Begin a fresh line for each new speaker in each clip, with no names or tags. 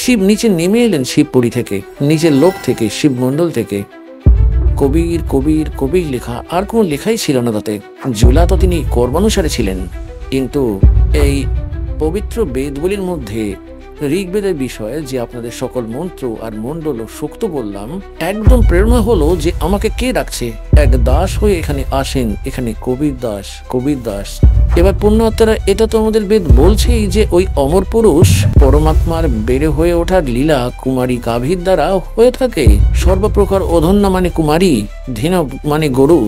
শিব নিচে নেমে এলেন শিবপুরী থেকে, নিজের লোক থেকে, শিবমণ্ডল থেকে। কবির কবির কবির লেখা, আর কোনো লেখাই ছিল না তাতে। জুলা তো তিনি কর্মানুসারে ছিলেন, কিন্তু এই পবিত্র বেদগুলির মধ্যে ঋগ্বেদের বিষয়ে যে আপনাদের সকল মন্ত্র আর মণ্ডল ও সূক্ত বললাম, একদম প্রেরণা হলো যে আমাকে কে ডাকছে, এক দাস হয়ে এখানে আসেন, এখানে কবির দাস, কবির দাস। এবার পুণ্যাত্মারা, এটা তো আমাদের বেদ বলছেই যে ওই অমর পুরুষ পরমাত্মার বেড়ে হয়ে ওঠার লীলা কুমারী গাভীর দ্বারা হয়ে থাকে। সর্বপ্রকার অধন্যা মানে কুমারী, ধীন মানে গরু,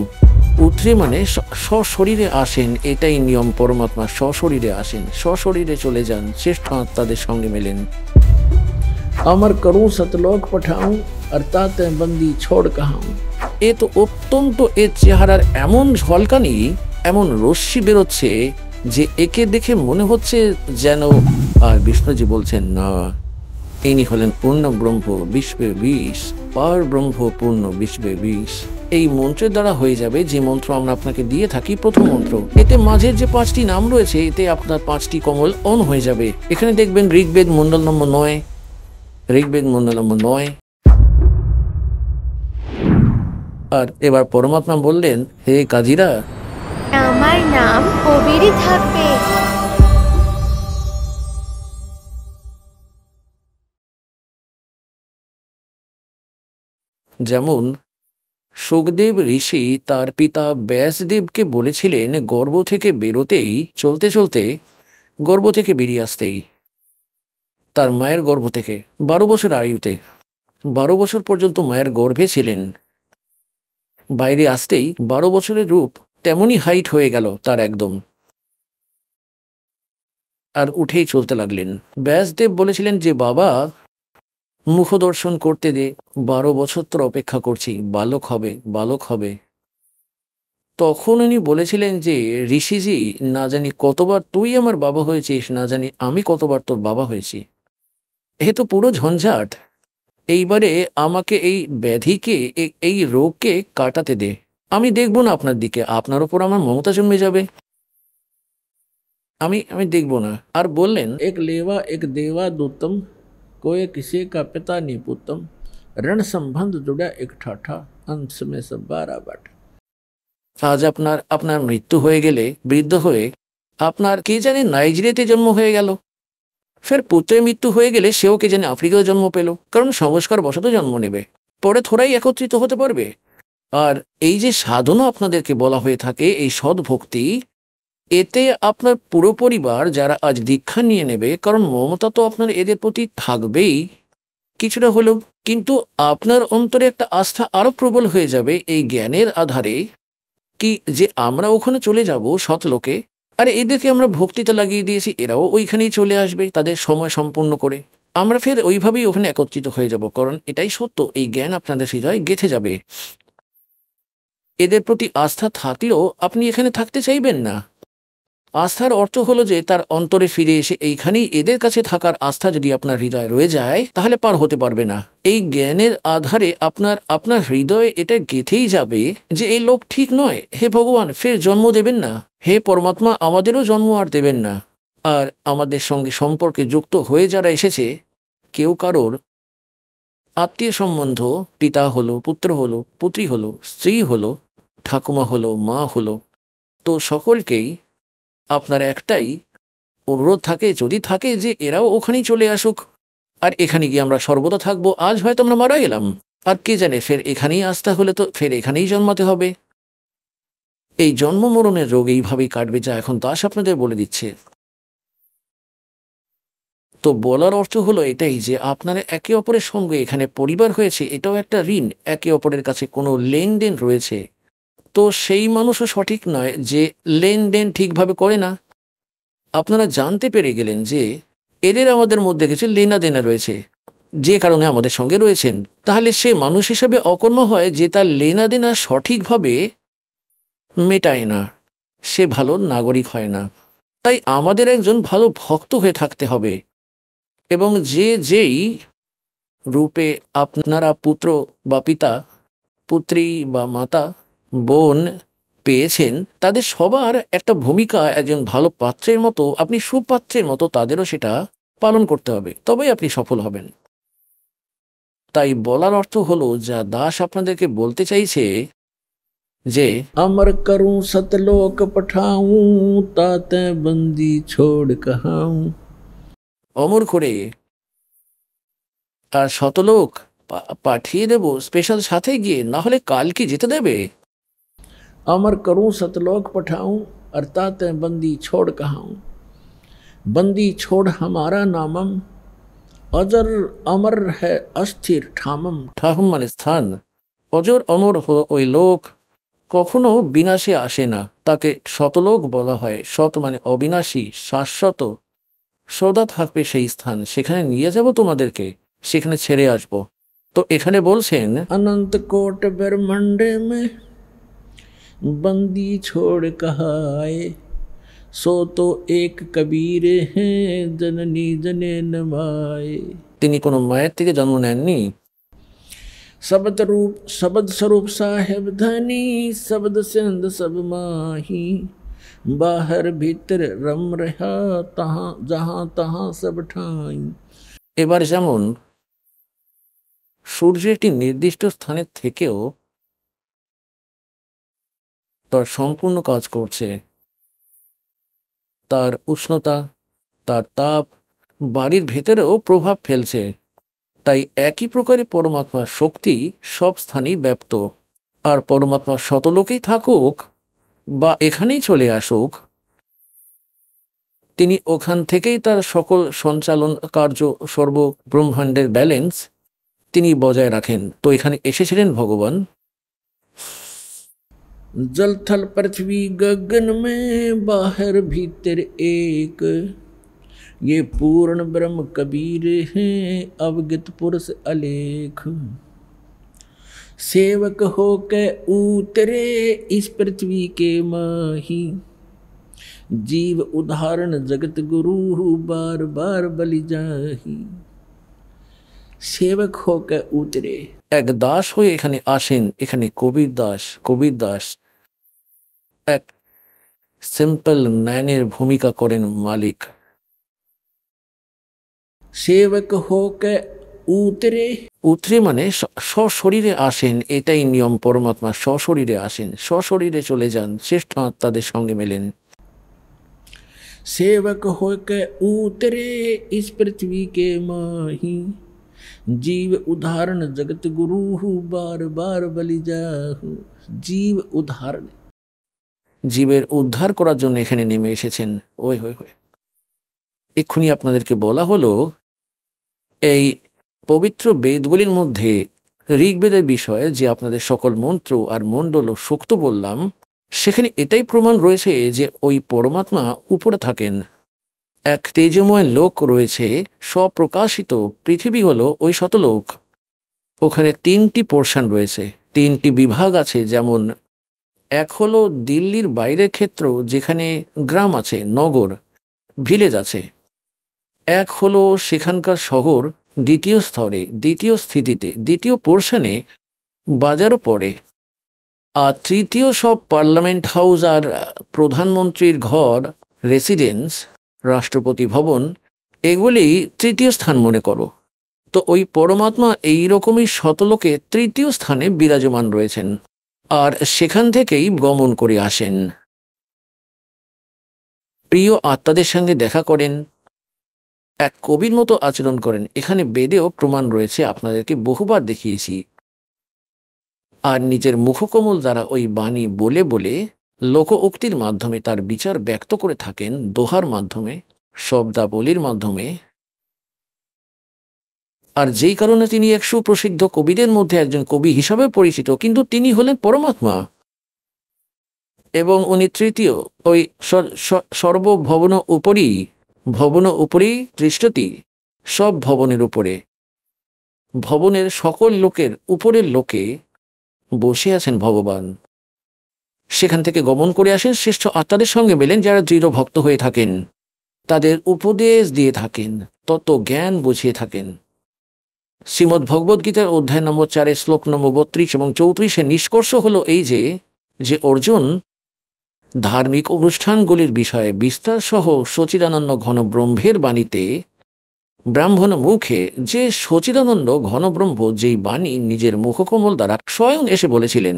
উত্রে মানে সশরীরে আসেন। এটাই নিয়ম, পরমাত্মা সশরীরে আসেন, সশরীরে চলে যান, শ্রেষ্ঠ আত্মাদের সঙ্গে মেলেন। আমার করু সতলোক পাঠাও অর্থাৎ বন্দি ছোড় কাহাও। এ তো অত্যন্ত, এর চেহারার এমন ঝলকানি, এমন রশ্মি বেরোচ্ছে যে একে দেখে মনে হচ্ছে যেন, আর বিষ্ণুজি বলছেন না, ইনি হলেন পূর্ণ ব্রহ্ম বিশ্বে বিষ, পার ব্রহ্ম পূর্ণ বিশ্বে বিষ। এই মন্ত্রের দ্বারা হয়ে যাবে যে মন্ত্র আমরা আপনাকে দিয়ে থাকি, প্রথম মন্ত্র। এতে মাঝের যে 5টি নাম রয়েছে, এতে আপনার 5টি কমল অন হয়ে যাবে। এখানে দেখবেন ঋগ্বেদ মন্ডল নম্বর 9, ঋগ্বেদ মন্ডল নম্বর 9। আর এবার পরমাত্মা বললেন, হে কাজীরা,
আমার নাম কবিরই থাকবে।
যেমন সুখদেব ঋষি তার পিতা ব্যাসদেবকে বলেছিলেন গর্ভ থেকে বেরোতেই, চলতে চলতে গর্ভ থেকে বেরিয়ে আসতেই, তার মায়ের গর্ভ থেকে 12 বছর আয়ুতে, 12 বছর পর্যন্ত মায়ের গর্ভে ছিলেন। বাইরে আসতেই 12 বছরের রূপ তেমনই হাইট হয়ে গেল তার একদম, আর উঠেই চলতে লাগলেন। ব্যাসদেব বলেছিলেন যে বাবা, মুখ দর্শন করতে দে, 12 বছর তোর অপেক্ষা করছি, বালক হবে, বালক হবে। তখন উনি বলেছিলেন যে ঋষিজি, না জানি কতবার তুই আমার বাবা হয়েছিস, না জানি আমি কতবার তোর বাবা হয়েছি। এ তো পুরো ঝঞ্ঝাট। এইবারে আমাকে এই ব্যাধিকে, এই রোগকে কাটাতে দে। আমি দেখব না আপনার দিকে, আপনার ওপর আমার মমতা জন্মে যাবে। আমি আমি দেখব না। আর বললেন, এক লেवा एक देवा दूतम, कोई किसी का पिता निपुतम, रण संबंध जुड़ा एक ठाठा, अंश में सब 12 बाटा। আজ আপনার আপনার মৃত্যু হয়ে গেলে, বৃদ্ধ হয়ে আপনার কে জানে নাইজেরিয়াতে জন্ম হয়ে গেল, ফের পুত্রের মৃত্যু হয়ে গেলে সেও কে জানে আফ্রিকায় জন্ম পেল, কারণ সংস্কার বশত জন্ম নেবে, পরে থোড়াই একত্রিত হতে পারবে। আর এই যে সাধনা আপনাদেরকে বলা হয়ে থাকে, এই সদ্ভক্তি, এতে আপনার পুরো পরিবার যারা আজ দীক্ষা নিয়ে নেবে, কারণ মমতা তো আপনার এদের প্রতি থাকবেই কিছুটা হলেও, কিন্তু আপনার অন্তরে একটা আস্থা আরো প্রবল হয়ে যাবে এই জ্ঞানের আধারে, কি যে আমরা ওখানে চলে যাব সৎলোকে, আর এদেরকে আমরা ভক্তিতে লাগিয়ে দিয়েছি, এরাও ওইখানেই চলে আসবে তাদের সময় সম্পূর্ণ করে, আমরা ফের ওইভাবেই ওখানে একত্রিত হয়ে যাব, কারণ এটাই সত্য, এই জ্ঞান আপনাদের হৃদয়ে গেঁথে যাবে। এদের প্রতি আস্থা থাকলেও আপনি এখানে থাকতে চাইবেন না। আস্থার অর্থ হলো যে তার অন্তরে ফিরে এসে এইখানেই এদের কাছে থাকার আস্থা যদি আপনার হৃদয়ে রয়ে যায়, তাহলে পার হতে পারবে না। এই জ্ঞানের আধারে আপনার আপনার হৃদয়ে এটা গেঁথেই যাবে যে এই লোক ঠিক নয়, হে ভগবান ফের জন্ম দেবেন না, হে পরমাত্মা আমাদেরও জন্ম আর দেবেন না। আর আমাদের সঙ্গে সম্পর্কে যুক্ত হয়ে যারা এসেছে, কেউ কারোর আত্মীয় সম্বন্ধ, পিতা হলো, পুত্র হলো, পুত্রী হলো, স্ত্রী হলো, ঠাকুমা হলো, মা হলো, তো সকলকেই আপনার একটাই অনুরোধ থাকে, যদি থাকে, যে এরাও ওখানেই চলে আসুক, আর এখানে গিয়ে আমরা সর্বদা থাকবো। আজ হয়তো আমরা মারা গেলাম, আর কে জানে ফের এখানেই আসতে হলে তো ফের এখানেই জন্মাতে হবে। এই জন্ম মরণের রোগ এইভাবেই কাটবে, যা এখন দাস আপনাদের বলে দিচ্ছে। তো বলার অর্থ হলো এটাই যে আপনারা একে অপরের সঙ্গে এখানে পরিবার হয়েছে, এটাও একটা ঋণ, একে অপরের কাছে কোনো লেনদেন রয়েছে। তো সেই মানুষও সঠিক নয় যে লেনদেন ঠিকভাবে করে না। আপনারা জানতে পেরে গেলেন যে এদের আমাদের মধ্যে কিছু লেনা দেনা রয়েছে, যে কারণে আমাদের সঙ্গে রয়েছেন, তাহলে সে মানুষ হিসেবে অকর্ম হয় যে তার লেনা দেনা সঠিকভাবে মেটায় না, সে ভালো নাগরিক হয় না। তাই আমাদের একজন ভালো ভক্ত হয়ে থাকতে হবে, এবং যে যেই রূপে আপনারা পুত্র বা পিতা, পুত্রী বা মাতা, বোন পেয়েছেন, তাদের সবার একটা ভূমিকা, একজন ভালো পাত্রের মতো, আপনি সুপাত্রের মতো তাদেরও সেটা পালন করতে হবে, তবেই আপনি সফল হবেন। তাই বলার অর্থ হলো, যা দাস আপনাদেরকে বলতে চাইছে যে अमर करूं सतलोक पठाऊं ताते बंदी छोड़ कहाऊं, অমর করে আর শতলোক পাঠিয়ে দেব স্পেশাল সাথে গিয়ে, না হলে কাল কি যেতে দেবে? अमर करूं सतलोक पठाऊं अर्थात बंदी छोड़ कहाऊं, बंदी छोड़ हमारा नामम, अजर अमर है अस्थिर ठामम, ঠাহম মানে স্থান। অজর অমর ওই লোক কখনো বিনাশে আসে না, তাকে শতলোক বলা হয়। শত মানে অবিনাশী, শাশ্বত, সদা থাকবে সেই স্থান, সেখানে নিয়ে যাব তোমাদেরকে, সেখানে ছেড়ে আসব। তো এখানে বলছেন অনন্ত কোট ব্রহ্মাণ্ডে মে বন্দি ছোড় কহায়, সো তো এক কবীর হ্যাঁ জননী জনে নমায়। তিনি কোনো মায়ের থেকে জন্ম নেননি। शब्द स्वरूप साहेब धनी, शब्द सिंध सब माही, बाहर भीतर रम रहा तहाँ जहाँ तहाँ सब ठाई। এবার যেমন সূর্য একটি নির্দিষ্ট স্থানের থেকেও তার সম্পূর্ণ কাজ করছে, তার উষ্ণতা, তার তাপ বাড়ির ভেতরেও প্রভাব ফেলছে, তাই একই প্রকারে পরমাত্মার শক্তি সব স্থানেই ব্যাপ্ত। আর পরমাত্মা শতলোকেই থাকুক বা এখানেই চলে আসুক, তিনি ওখান থেকেই তার সকল সঞ্চালন কার্য, সর্ব ব্রহ্মাণ্ডের ব্যালেন্স তিনি বজায় রাখেন। তো এখানে এসেছিলেন ভগবান। जल थल पृथ्वी गगन में बाहर भीतर एक, ये पूर्ण ब्रह्म कबीर हैं अवगत पुरुष अलेख, सेवक हो के उतरे इस पृथ्वी के माही, जीव उदाहरण जगत गुरु बार बार बलि जाही। সেবক হোক উতরে, এক দাস হয়ে এখানে আসেন। এখানে কবির দাস, কবির দাস এক সিম্পল ম্যানের ভূমিকা করেন মালিক। সেবক হোক উতরে, উতরে মানে সশরীরে আসেন, এটাই নিয়ম। পরমাত্মা সশরীরে আসেন, সশরীরে চলে যান, শ্রেষ্ঠ আত্মাদের সঙ্গে মেলেন। সেবক হোক উতরে ইস পৃথিবী কে মাহি, जीव उदाहरण जगत गुरु बार बार बलि जाहु। জীব উদ্ধারণ, জীবের উদ্ধার করার জন্য এখানে নেমে এসেছেন। ওই হই হই এক্ষুনি আপনাদেরকে বলা হলো, এই পবিত্র বেদগুলির মধ্যে ঋগ্বেদের বিষয়ে যে আপনাদের সকল মন্ত্র আর মণ্ডল ও সূক্ত বললাম, সেখানে এটাই প্রমাণ রয়েছে যে ওই পরমাত্মা উপরে থাকেন। এক তেজময় লোক রয়েছে, স্বপ্রকাশিত পৃথিবী হলো ওই শতলোক। ওখানে তিনটি পোর্শন রয়েছে, তিনটি বিভাগ আছে। যেমন এক হলো দিল্লির বাইরের ক্ষেত্র, যেখানে গ্রাম আছে, নগর, ভিলেজ আছে। এক হলো সেখানকার শহর, দ্বিতীয় স্তরে, দ্বিতীয় স্থিতিতে, দ্বিতীয় পোর্শনে বাজারও পড়ে। আর তৃতীয় সব পার্লামেন্ট হাউস আর প্রধানমন্ত্রীর ঘর, রেসিডেন্স, রাষ্ট্রপতি ভবন, এগুলি তৃতীয় স্থান মনে করো। তো ওই পরমাত্মা এইরকমই শতলোকে তৃতীয় স্থানে বিরাজমান রয়েছেন, আর সেখান থেকেই গমন করে আসেন। প্রিয় আত্মাদের সঙ্গে দেখা করেন, এক কবির মতো আচরণ করেন। এখানে বেদেও প্রমাণ রয়েছে, আপনাদেরকে বহুবার দেখিয়েছি। আর নিজের মুখকমল দ্বারা ওই বাণী বলে বলে লোক উক্তির মাধ্যমে তার বিচার ব্যক্ত করে থাকেন, দোহার মাধ্যমে, শব্দাবলীর মাধ্যমে। আর যেই কারণে তিনি এক সুপ্রসিদ্ধ কবিদের মধ্যে একজন কবি হিসাবে পরিচিত, কিন্তু তিনি হলেন পরমাত্মা। এবং উনি তৃতীয়, ওই সর্বভবন উপরই, ভবন উপরেই দৃষ্টতি, সব ভবনের উপরে, ভবনের সকল লোকের উপরের লোকে বসে আছেন ভগবান। সেখান থেকে গমন করে আসেন, শ্রেষ্ঠ আত্মাদের সঙ্গে মেলেন, যারা দৃঢ় ভক্ত হয়ে থাকেন, তাদের উপদেশ দিয়ে থাকেন, তত্ত্ব জ্ঞান বুঝিয়ে থাকেন। শ্রীমদ্ ভগবদ গীতার অধ্যায় নম্বর 4 শ্লোক নম্বর 32 এবং 34 নিষ্কর্ষ হলো এই যে অর্জুন ধার্মিক অনুষ্ঠানগুলির বিষয়ে বিস্তার সহ সচিদানন্দ ঘন ব্রহ্মের বাণীতে ব্রাহ্মণ মুখে যে সচিদানন্দ ঘনব্রহ্ম যেই বাণী নিজের মুখকমল দ্বারা স্বয়ং এসে বলেছিলেন,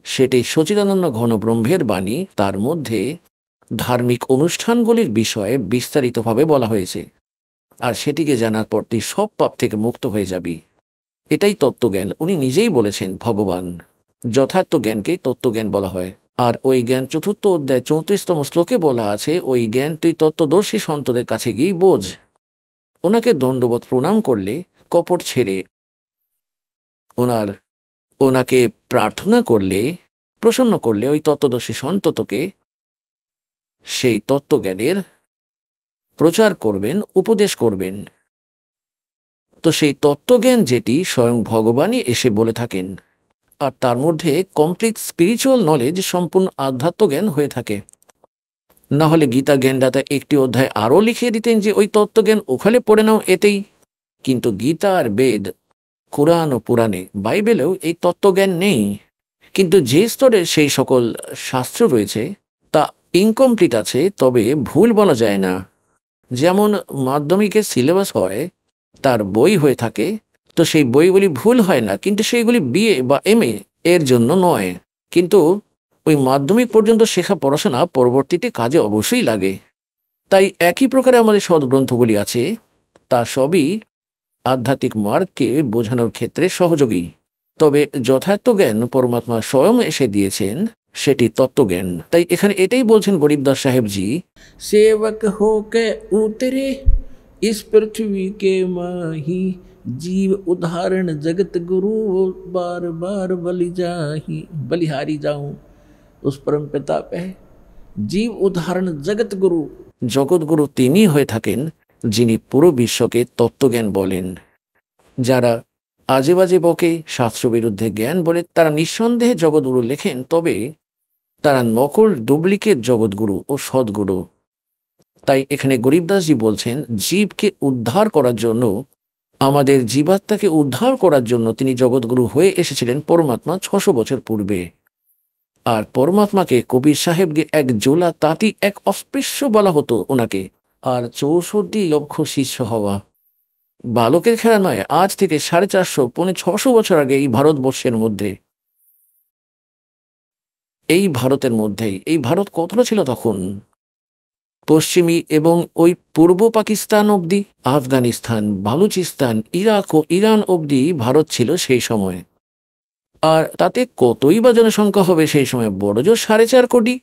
সেটি সচিদানন্দ ঘনব্রহ্মের বাণী। তার মধ্যে ধার্মিক অনুষ্ঠানগুলির বিষয়ে বিস্তারিতভাবে বলা হয়েছে, আর সেটিকে জানার পর তুই সব পাপ থেকে মুক্ত হয়ে যাবি। এটাই তত্ত্বজ্ঞান। উনি নিজেই বলেছেন, ভগবান। যথার্থ জ্ঞানকেই তত্ত্বজ্ঞান বলা হয়। আর ওই জ্ঞান চতুর্থ অধ্যায় 34তম শ্লোকে বলা আছে, ওই জ্ঞান তুই তত্ত্বদর্শী সন্তদের কাছে গিয়ে বোঝ। ওনাকে দণ্ডবত প্রণাম করলে, কপট ছেড়ে ওনাকে প্রার্থনা করলে, প্রসন্ন করলে, ওই তত্ত্বদর্শী সন্ত তোকে সেই তত্ত্বজ্ঞানের প্রচার করবেন, উপদেশ করবেন। তো সেই তত্ত্বজ্ঞান যেটি স্বয়ং ভগবানই এসে বলে থাকেন, আর তার মধ্যে কমপ্লিট স্পিরিচুয়াল নলেজ, সম্পূর্ণ আধ্যাত্ম জ্ঞান হয়ে থাকে। না হলে গীতা জ্ঞানদাতা একটি অধ্যায় আরও লিখিয়ে দিতেন যে ওই তত্ত্বজ্ঞান ওখানে পড়ে নাও, এতেই। কিন্তু গীতা আর বেদ, কোরআন ও পুরাণে, বাইবেলেও এই তত্ত্বজ্ঞান নেই। কিন্তু যে স্তরে সেই সকল শাস্ত্র রয়েছে তা ইনকমপ্লিট আছে, তবে ভুল বলা যায় না। যেমন মাধ্যমিকের সিলেবাস হয়, তার বই হয়ে থাকে, তো সেই বইগুলি ভুল হয় না, কিন্তু সেইগুলি বিএ বা এমএ এর জন্য নয়। কিন্তু ওই মাধ্যমিক পর্যন্ত শেখা পড়াশোনা পরবর্তীতে কাজে অবশ্যই লাগে। তাই একই প্রকারে আমাদের সদ্গ্রন্থগুলি আছে, তা সবই আধ্যাত্মিক মার্গকে বোঝানোর ক্ষেত্রে সহযোগী। তবে যথার্থ জ্ঞান পরমাত্মা স্বয়ং এসে দিয়েছেন, সেটি তত্ত্বজ্ঞান। তাই এখানে এটাই বলছেন গরিবদাস সাহেবজি,
सेवक हो के उतरे इस पृथ्वी के माही, जीव उदाहरण जगत गुरु बार बार बलिहारी जाऊं उस परम पिता पे। जीव उदाहरण जगत गुरु,
জগৎগুরু তিনি হয়ে থাকেন যিনি পুরো বিশ্বকে তত্ত্বজ্ঞান বলেন। যারা আজে বাজে বকে, শাস্ত্রবিরুদ্ধে জ্ঞান বলে, তারা নিঃসন্দেহে জগৎগুরু লেখেন, তবে তারা নকল ডুপ্লিকেট জগৎগুরু ও সদ্গুরু। তাই এখানে গরিবদাসজি বলছেন, জীবকে উদ্ধার করার জন্য, আমাদের জীবাত্মাকে উদ্ধার করার জন্য তিনি জগৎগুরু হয়ে এসেছিলেন পরমাত্মা 600 বছর পূর্বে। আর পরমাত্মাকে কবির সাহেবকে এক জোলা তাঁতি, এক অস্পৃশ্য বলা হতো ওনাকে। আর 64 লক্ষ শিষ্য হওয়া বালকের খেলা নয়। আজ থেকে 450 পৌনে 600 বছর আগে এই ভারতবর্ষের মধ্যে, এই ভারতের মধ্যেই, এই ভারত কতটা ছিল তখন? পশ্চিমী এবং ওই পূর্ব পাকিস্তান অবধি, আফগানিস্তান, বালুচিস্তান, ইরাক ও ইরান অবধি ভারত ছিল সেই সময়। আর তাতে কতই বা জনসংখ্যা হবে সেই সময়? বড় জোর 4.5 কোটি।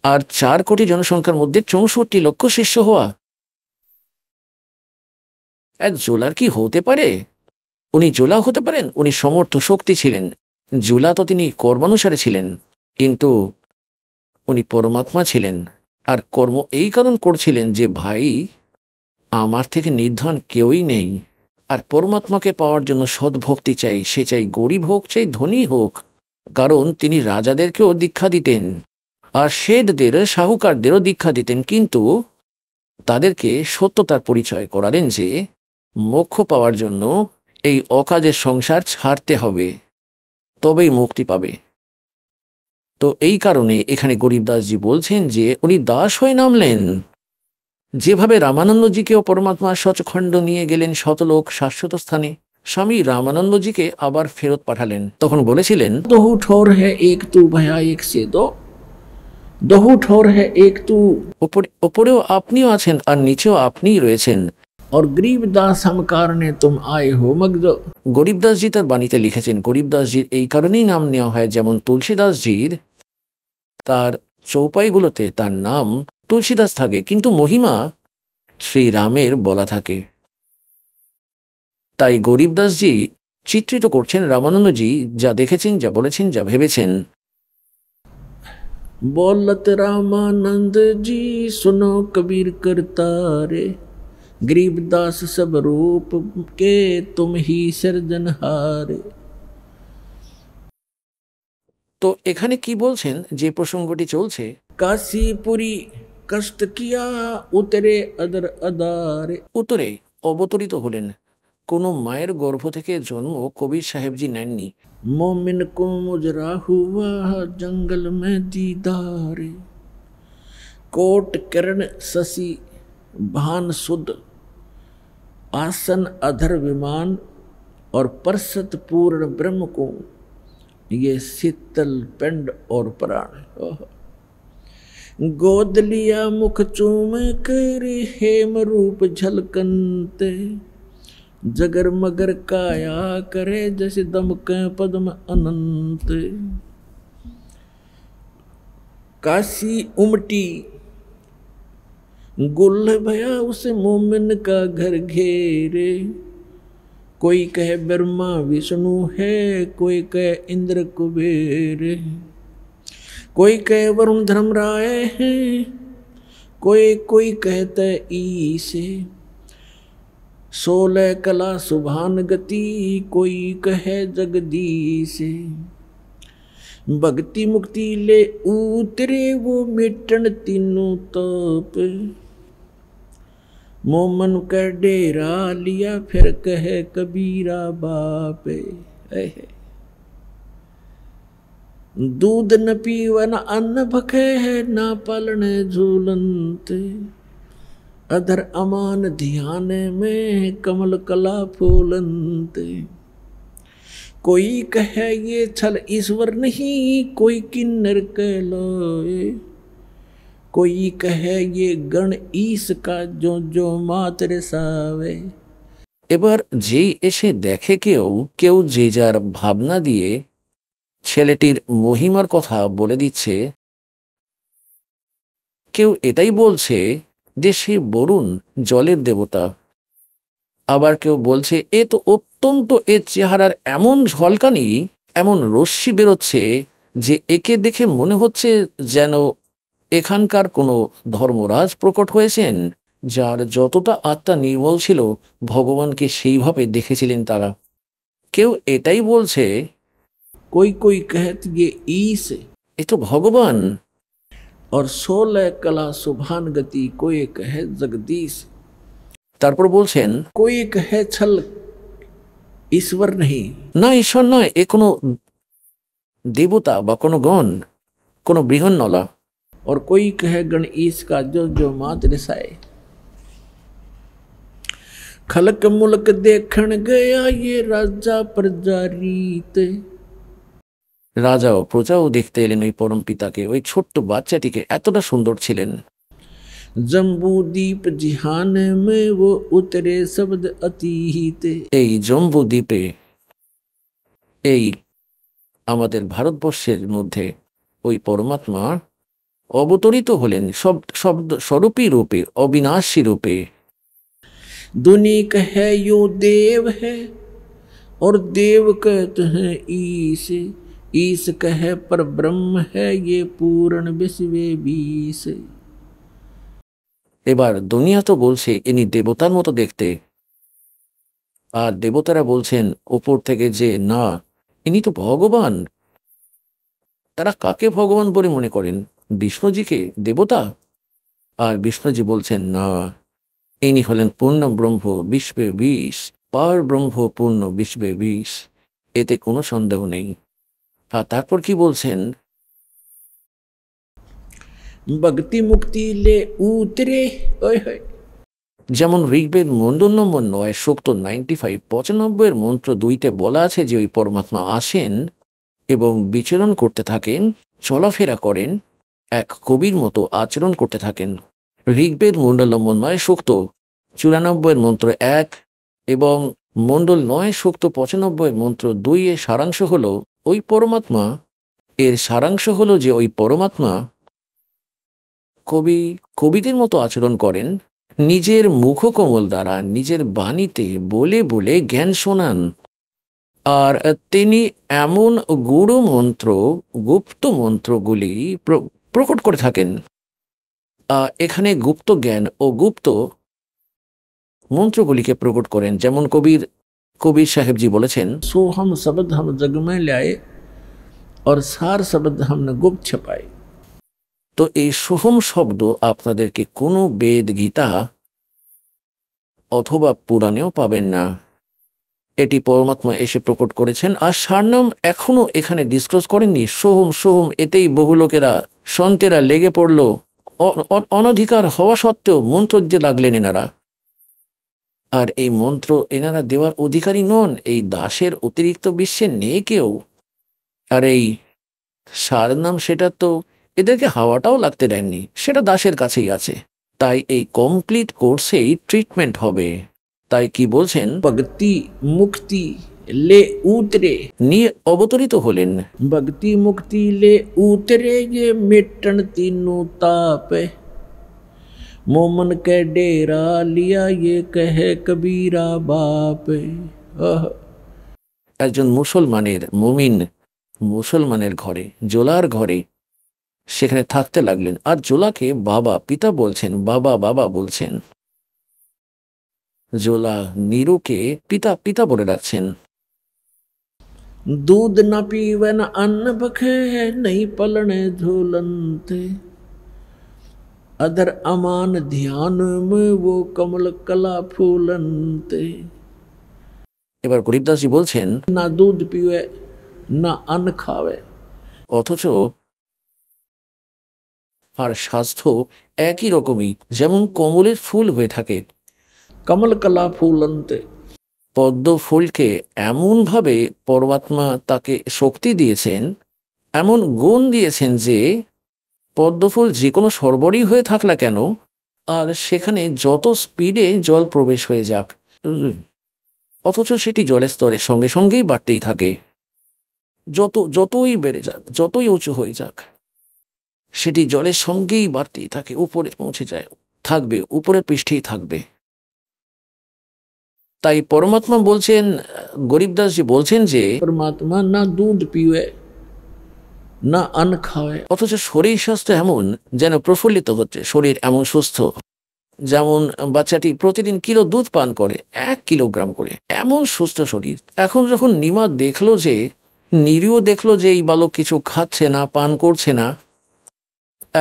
আর 4 কোটি জনসংখ্যার মধ্যে 64 লক্ষ শিষ্য হওয়া, এক জোলার কি হতে পারে? উনি জোলা হতে পারেন? উনি সমর্থ শক্তি ছিলেন। জোলা তো তিনি কর্মানুসারে ছিলেন, কিন্তু উনি পরমাত্মা ছিলেন। আর কর্ম এই কারণ করছিলেন যে, ভাই, আমার থেকে নির্ধন কেউই নেই। আর পরমাত্মাকে পাওয়ার জন্য সদ্ভক্তি চাই, সে চাই গরিব হোক, চাই ধনী হোক। কারণ তিনি রাজাদেরকেও দীক্ষা দিতেন, আর শেঠদের, সাহুকারদেরও দীক্ষা দিতেন, কিন্তু তাদেরকে সত্যতার পরিচয় করালেন যে মোক্ষ পাওয়ার জন্য এই অকাজের সংসার ছাড়তে হবে, তবেই মুক্তি পাবে। তো এই কারণে এখানে গরিবদাসজি বলছেন যে উনি দাস হয়ে নামলেন। যেভাবে রামানন্দজিকেও পরমাত্মা সচখণ্ড নিয়ে গেলেন শতলোক শাশ্বত স্থানে, স্বামী রামানন্দজিকে আবার ফেরত পাঠালেন। তখন বলেছিলেন,
दोहू ठोर है एक तू भया एक से दो, दोहू ठोर है एक तू,
ওপরেও আপনিও আছেন আর নিচেও আপনিই রয়েছেন।
और गरीबदास हम कारणे तुम आए हो मगदो।
গরিবদাসজি তার বাণীতে লিখেছেন। গরিবদাসজির এই কারণেই নাম নেওয়া হয়, যেমন তুলসীদাসজির তার চৌপাইগুলোতে তার নাম তুলসীদাস থাকে, কিন্তু মহিমা শ্রীরামের বলা থাকে। তাই গরিবদাসজি চিত্রিত করছেন রামানন্দজি যা দেখেছেন, যা বলেছেন, যা ভেবেছেন।
बोलत रामानंद जी सुनो कबीर करतारे, गरीबदास सब रूप के तुम ही सृजनहारे।
তো এখানে কি বলছেন, যে প্রসঙ্গটি চলছে,
काशीपुरी कष्ट किया उतरे अदर अदारे।
উত্তরে অবতরিত হলেন। কোনো মায়ের গর্ভ থেকে জন্ম কবির সাহেবজি নেননি।
मोमिन को मुजरा हुआ जंगल में दीदारे, कोट किरण शशि भान सुध आसन अधर विमान और परसत पूर्ण ब्रह्म को ये शीतल पिंड और प्राण। गोद लिया मुख चूम कर हेम रूप झलकनते, जगर मगर काया करे जैसे दमके पद्म अनंत। काशी उमटी गुल भया उस मोमिन का घर घेरे, कोई कहे ब्रह्मा विष्णु है, कोई कहे इंद्र कुबेर, कोई कहे वरुण धर्मराय है, कोई कहते ईसे, 16 कला सुभान गति, कोई कहे जगदीश। भक्ति मुक्ति ले उतरे वो मिटन तीनों ताप, मोमन का डेरा लिया फिर कहे कबीरा बाप। दूध न पीवन अन्न भखे है, ना पालने झूलंत, अधर अमान ध्यान में कमल कला फूलंत। कोई कहे ये छल ईश्वर नहीं, कोई किन्नर कहलाए, कोई कहे ये गण ईश का जो जो मात्र सावे।
এবার যেই এসে দেখে কেউ কেউ যে যার ভাবনা দিয়ে ছেলেটির মহিমার কথা বলে দিচ্ছে, কেউ এটাই বলছে যে সে বরুণ জলের দেবতা, আবার কেউ বলছে এ তো অত্যন্ত এর চেহারার এমন ঝলকানি, এমন রশ্মি বেরোচ্ছে যে একে দেখে মনে হচ্ছে যেন এখানকার কোনো ধর্মরাজ প্রকট হয়েছেন, যার যতটা আত্মা নির্মল ছিল ভগবানকে সেইভাবে দেখেছিলেন তারা। কেউ এটাই বলছে
कोई कहत ये ईश,
এ তো ভগবান।
और 16 कला सुभान गति, कोई कहे जगदीश।
তারপর বলছেন
कोई कहे छल ईश्वर नहीं,
না ঈশ্বর নয়, এ কোনো দেবতা বা কোনো গণ, কোনো বৃহন্নলা।
और कोई कहे गण ईश का जो जो मात्र साए। खलक मुलक देखण गया ये राजा प्रजा रीत,
রাজা ও প্রজাও দেখতে এলেন ওই পরম পিতাকে। ওই ছোট্ট বাচ্চাটিকে এতটা সুন্দর ছিলেন।
जम्बू दीप जिहान में वो उतरे शब्द अतीत।
এই জম্বু দ্বীপে, এই আমাদের ভারতবর্ষের মধ্যে ওই পরমাত্মা অবতরিত হলেন শব্দ স্বরূপী রূপে, অবিনাশী রূপে।
दुनी कहे यो देव है, और देव कहते हैं ईश, ईश कहे पर ब्रह्म है, ये पूर्ण विश्व बीस।
এবার দুনিয়া তো বলছে ইনি দেবতার মতো দেখতে, আর দেবতারা বলছেন ওপর থেকে যে না, ইনি তো ভগবান। তারা কাকে ভগবান বলে মনে করেন? বিষ্ণুজিকে দেবতা? আর বিষ্ণুজি বলছেন না, ইনি হলেন পূর্ণ ব্রহ্ম বিশ্বে বিষ, পার ব্রহ্ম পূর্ণ বিশ্বে বিষ, এতে কোনো সন্দেহ নেই। আর তারপর কি বলছেন?
भक्ति मुक्ति ले उतरे। ओए होए।
যেমন ঋগ্বেদ মণ্ডল নম্বর 9 সূক্ত 95 95 এর মন্ত্র 2তে বলা আছে যে ওই পরমাত্মা আসেন এবং বিচরণ করতে থাকেন, চলাফেরা করেন, এক কবির মতো আচরণ করতে থাকেন। ঋগ্বেদ মণ্ডল নম্বর 9 সূক্ত 94 এর মন্ত্র 1 এবং মণ্ডল 9 সূক্ত 95 এর মন্ত্র 2 এর সারাংশ হলো ওই পরমাত্মা, এর সারাংশ হলো যে ওই পরমাত্মা কবিদের মতো আচরণ করেন, নিজের মুখকমল দ্বারা নিজের বাণীতে বলে বলে জ্ঞান শোনান, আর তিনি এমন গূঢ় মন্ত্র, গুপ্ত মন্ত্রগুলি প্রকট করে থাকেন। এখানে গুপ্ত জ্ঞান ও গুপ্ত মন্ত্রগুলিকে প্রকট করেন। যেমন কবির সাহেবজি বলেছেন,
सोहम शब्द हम जग में लाए, और सार शब्द हमने गुप्त छपाए।
তো এই সোহম শব্দ আপনাদেরকে কোনো বেদ, গীতা অথবা পুরাণেও পাবেন না। এটি পরমাত্মা এসে প্রকট করেছেন। আর সারনাম এখনো এখানে ডিসক্লোজ করেননি। সোহম সোহম এতেই বহু লোকেরা, সন্তেরা লেগে পড়ল, অনধিকার হওয়া সত্ত্বেও মন্ত্র যে লাগলেন এনারা। আর এই মন্ত্র এনারা দেওয়ার অধিকারী নন, এই দাসের অতিরিক্ত বিশ্বে নেই কেউ। আর এই সার নাম, সেটা তো এদেরকে হাওয়াটাও লাগতে দেননি, সেটা দাসের কাছেই আছে। তাই এই কমপ্লিট কোর্সেই ট্রিটমেন্ট হবে। তাই কি বলছেন,
भक्ति मुक्ति ले उतरे,
নিয়ে অবতরিত হলেন।
भक्ति मुक्ति ले उतरे ये मिटन तीनों ताप, मोमन के डेरा लिया ये कहे कबीरा बाप। आह,
একজন মুসলমানের, মুমিন মুসলমানের ঘরে, জোলার ঘরে সেখানে থাকতে লাগলেন। আর জোলাকে বাবা, পিতা বলছেন, বাবা বাবা বলছেন। জোলা নীরুকে পিতা পিতা বলে রাখছেন।
दूध न पीवे न अन्न बखे, नहीं पलने झूलनते, अदर अमान ध्यान में वो कमल कला फूलनते।
এবার গরিবদাসজি বলছেন,
ना दूध पीवे ना अन्न खावे,
অথচ আর স্বাস্থ্য একই রকমই, যেমন কমলের ফুল হয়ে থাকে।
कमल कला फूलनते।
পদ্ম ফুলকে এমনভাবে পরমাত্মা তাকে শক্তি দিয়েছেন, এমন গুণ দিয়েছেন যে পদ্মফুল যে কোনো সরবরাই হয়ে থাক না কেন, আর সেখানে যত স্পিডে জল প্রবেশ হয়ে যাক, অথচ সেটি জলের স্তরের সঙ্গে সঙ্গেই বাড়তেই থাকে। যতই বেড়ে যাক, যতই উঁচু হয়ে যাক, সেটি জলের সঙ্গেই বাড়তেই থাকে, উপরে পৌঁছে যায়, থাকবে, উপরের পৃষ্ঠেই থাকবে। তাই পরমাত্মা বলছেন, গরিবদাসজি বলছেন যে
परमात्मा ना दूध पीवे ना अन्न खावे,
অথচ শরীর স্বাস্থ্য এমন যেন প্রফুল্লিত হচ্ছে, শরীর এমন সুস্থ, যেমন বাচ্চাটি প্রতিদিন কিলো দুধ পান করে, 1 কিলোগ্রাম করে, এমন সুস্থ শরীর। এখন যখন নিমা দেখলো যে, নিরীহ দেখলো যে এই বালক কিছু খাচ্ছে না, পান করছে না,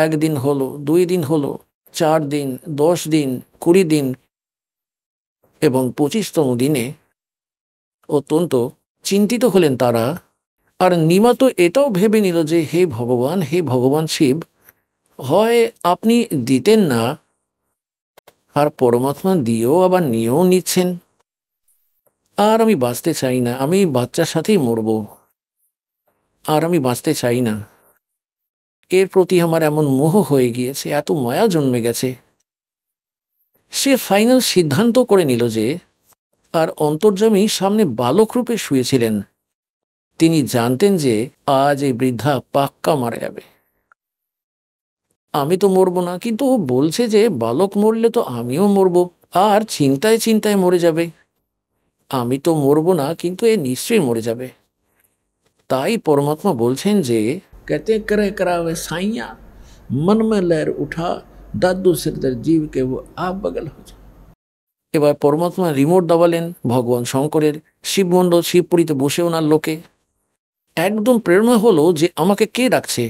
1 দিন হলো, 2 দিন হলো, 4 দিন, 10 দিন, 20 দিন এবং 25তম দিনে অত্যন্ত চিন্তিত হলেন তারা। আর নিমা তো এটাও ভেবে নিল যে, হে ভগবান শিব, হয় আপনি দিতেন না, আর পরমাত্মা দিয়েও আবার নিয়েও নিচ্ছেন, আর আমি বাঁচতে চাই না, আমি বাচ্চার সাথেই মরব, আর আমি বাঁচতে চাই না। এর প্রতি আমার এমন মোহ হয়ে গিয়েছে, এত মায়া জন্মে গেছে। সে ফাইনাল সিদ্ধান্ত করে নিল যে, আর অন্তর্যামী সামনে বালক রূপে শুয়েছিলেন, তিনি জানতেন যে আজ এই বৃদ্ধা পাক্কা মারা যাবে। আমি তো মরবো না, কিন্তু ও বলছে যে বালক মরলে তো আমিও মরবো, আর চিন্তায় চিন্তায় মরে যাবে। আমি তো মরবো না, কিন্তু এ নিশ্চয়ই মরে যাবে। তাই পরমাত্মা বলছেন যে,
कहते करे करावे साइया, मन में लहर उठा, दादू सिरदर जीव के वो आप बगल हो जाए।
এবার পরমাত্মা রিমোট দাবালেন ভগবান শঙ্করের। শিবমণ্ডল শিবপুরীতে বসে ওনার লোকে একদম প্রেরণা হলো যে আমাকে কে ডাকছে।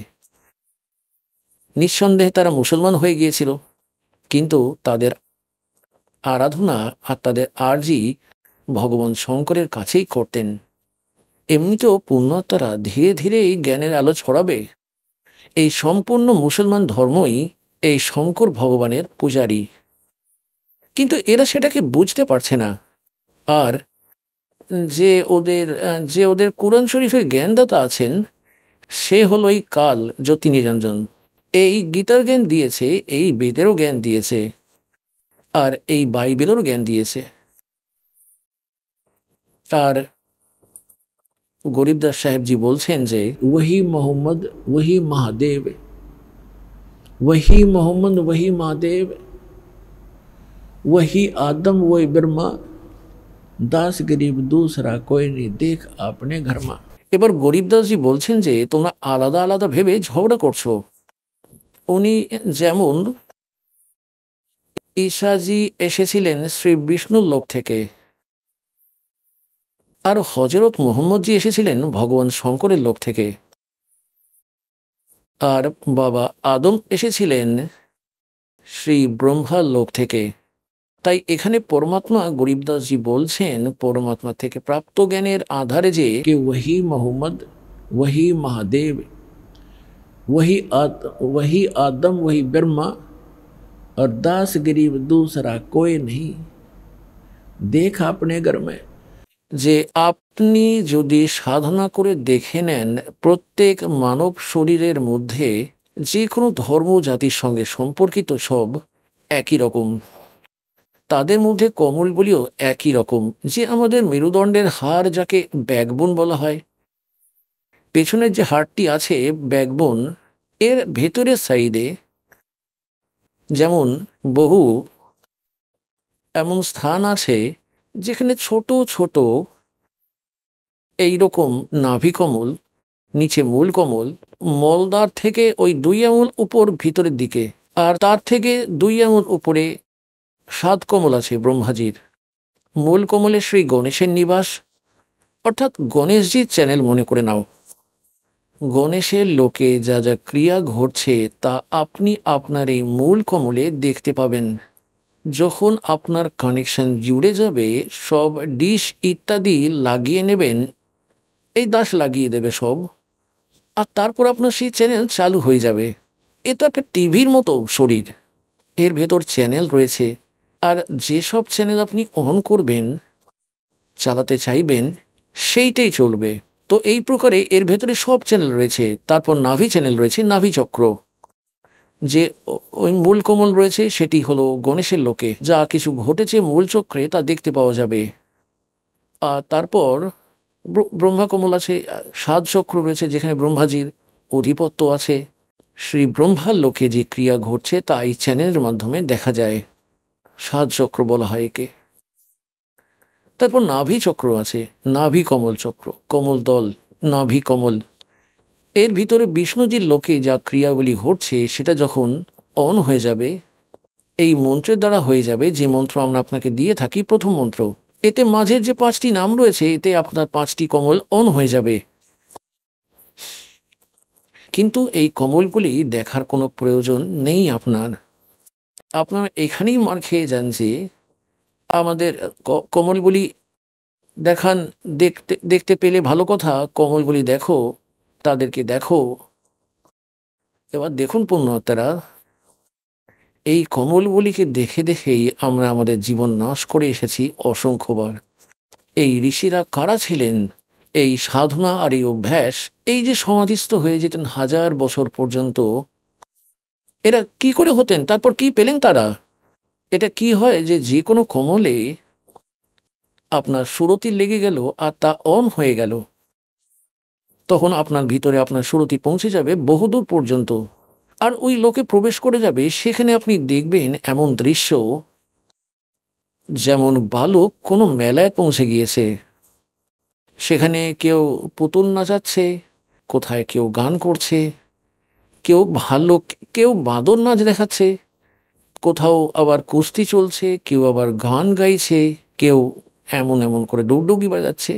নিঃসন্দেহে তারা মুসলমান হয়ে গিয়েছিল, কিন্তু তাদের আরাধনা আর তাদের আরজি ভগবান শঙ্করের কাছেই করতেন। এমনিতেও পুণ্যাত্মারা ধীরে ধীরে এই জ্ঞানের আলো ছড়াবে। এই সম্পূর্ণ মুসলমান ধর্মই এই শঙ্কর ভগবানের পূজারী, কিন্তু এরা সেটাকে বুঝতে পারছে না। আর যে ওদের কুরআন শরীফের জ্ঞানদাতা আছেন, সে হলো এই কাল জ্যোতি নিরঞ্জন। এই গীতার জ্ঞান দিয়েছে, এই বেদেরও জ্ঞান দিয়েছে, আর এই বাইবেলেরও জ্ঞান দিয়েছে। আর গরিবদাস সাহেবজি বলছেন যে,
वही मोहम्मद वही महादेव, वही मोहम्मद वही महादेव, वही आदम वही ब्रह्मा, दास गरीब दूसरा कोई नहीं, देख अपने घर में।
এবার গরিবদাসজি বলছেন যে তোমরা আলাদা আলাদা ভেবে ঝগড়া করছো। উনি যেমন ঈশাজি এসেছিলেন শ্রী বিষ্ণুর লোক থেকে, আর হজরত মোহাম্মদজি এসেছিলেন ভগবান শঙ্করের লোক থেকে, আর বাবা আদম এসেছিলেন শ্রী ব্রহ্মার লোক থেকে। তাই এখানে পরমাত্মা, গরিবদাসজি বলছেন, পরমাত্মা থেকে প্রাপ্ত জ্ঞানের আধারে যে
कि वही मोहम्मद वही महादेव, वही आदम वही ब्रह्मा, और दास गरीब दूसरा कोई नहीं, देख अपने घर में।
যে আপনি যদি সাধনা করে দেখে নেন প্রত্যেক মানব শরীরের মধ্যে যে কোনো ধর্ম জাতির সঙ্গে সম্পর্কিত সব একই রকম, তাদের মধ্যে কমলগুলিও একই রকম। যে আমাদের মেরুদণ্ডের হাড় যাকে ব্যাকবোন বলা হয়, পেছনের যে হাড়টি আছে ব্যাকবোন, এর ভেতরের সাইডে যেমন বহু এমন স্থান আছে যেখানে ছোট ছোট এইরকম নাভিকমল, নিচে মূল কমল, মলদার থেকে ওই 2 আঙুল উপর ভিতরের দিকে, আর তার থেকে 2 আঙুল উপরে 7 কমল আছে ব্রহ্মাজির। মূল কমলে শ্রী গণেশের নিবাস, অর্থাৎ গণেশজির চ্যানেল মনে করে নাও। গণেশের লোকে যা যা ক্রিয়া ঘটছে তা আপনি আপনার এই মূল কমলে দেখতে পাবেন। যখন আপনার কানেকশন জুড়ে যাবে, সব ডিশ ইত্যাদি লাগিয়ে নেবেন, এই দাস লাগিয়ে দেবে সব, আর তারপর আপনার সেই চ্যানেল চালু হয়ে যাবে। এটা একটা টিভির মতো শরীর, এর ভেতর চ্যানেল রয়েছে, আর যেসব চ্যানেল আপনি অন করবেন, চালাতে চাইবেন, সেইটাই চলবে। তো এই প্রকারে এর ভেতরে সব চ্যানেল রয়েছে। তারপর নাভি চ্যানেল রয়েছে, নাভি চক্র, যে ওই মূল কমল রয়েছে সেটি হলো গণেশের লোকে যা কিছু ঘটেছে মূল চক্রে তা দেখতে পাওয়া যাবে। আর তারপর ব্রহ্মা কমল আছে, 7 চক্র রয়েছে যেখানে ব্রহ্মাজির অধিপত্য আছে। শ্রী ব্রহ্মার লোকে যে ক্রিয়া ঘটছে তা এই চ্যানেলের মাধ্যমে দেখা যায়, 7 চক্র বলা হয় একে। তারপর নাভি চক্র আছে, নাভি কমল চক্র, কমল দল, নাভি কমল, এর ভিতরে বিষ্ণুজির লোকে যা ক্রিয়াগুলি ঘটছে সেটা যখন অন হয়ে যাবে, এই মন্ত্রের দ্বারা হয়ে যাবে, যে মন্ত্র আমরা আপনাকে দিয়ে থাকি, প্রথম মন্ত্র, এতে মাঝের যে 5টি নাম রয়েছে এতে আপনার 5টি কমল অন হয়ে যাবে। কিন্তু এই কমলগুলি দেখার কোনো প্রয়োজন নেই আপনার। আপনার এখানেই মার খেয়ে যান যে আমাদের কমলগুলি দেখান, দেখতে দেখতে পেলে ভালো কথা, কমলগুলি দেখো, তাদেরকে দেখো। এবার দেখুন পুণ্যাত্মারা, এই কমলগুলিকে দেখে দেখেই আমরা আমাদের জীবন নাশ করে এসেছি অসংখ্যবার। এই ঋষিরা কারা ছিলেন? এই সাধনা আর এই অভ্যাস, এই যে সমাধিস্থ হয়ে যেতেন 1000 বছর পর্যন্ত, এরা কি করে হতেন? তারপর কি পেলেন তারা? এটা কি হয় যে যে কোনো কমলে আপনার সুরতি লেগে গেল আর তা অন হয়ে গেল, তখন আপনার ভিতরে আপনার সুরতি পৌঁছে যাবে বহুদূর পর্যন্ত, আর ওই লোকে প্রবেশ করে যাবে। সেখানে আপনি দেখবেন এমন দৃশ্য, যেমন বালক কোনো মেলায় পৌঁছে গিয়েছে, সেখানে কেউ পুতুল নাচাচ্ছে, কোথায় কেউ গান করছে, কেউ ভালো, কেউ বাঁদর নাচ দেখাচ্ছে, কোথাও আবার কুস্তি চলছে, কেউ আবার গান গাইছে, কেউ এমন এমন করে ডুগডুগি বাজাচ্ছে।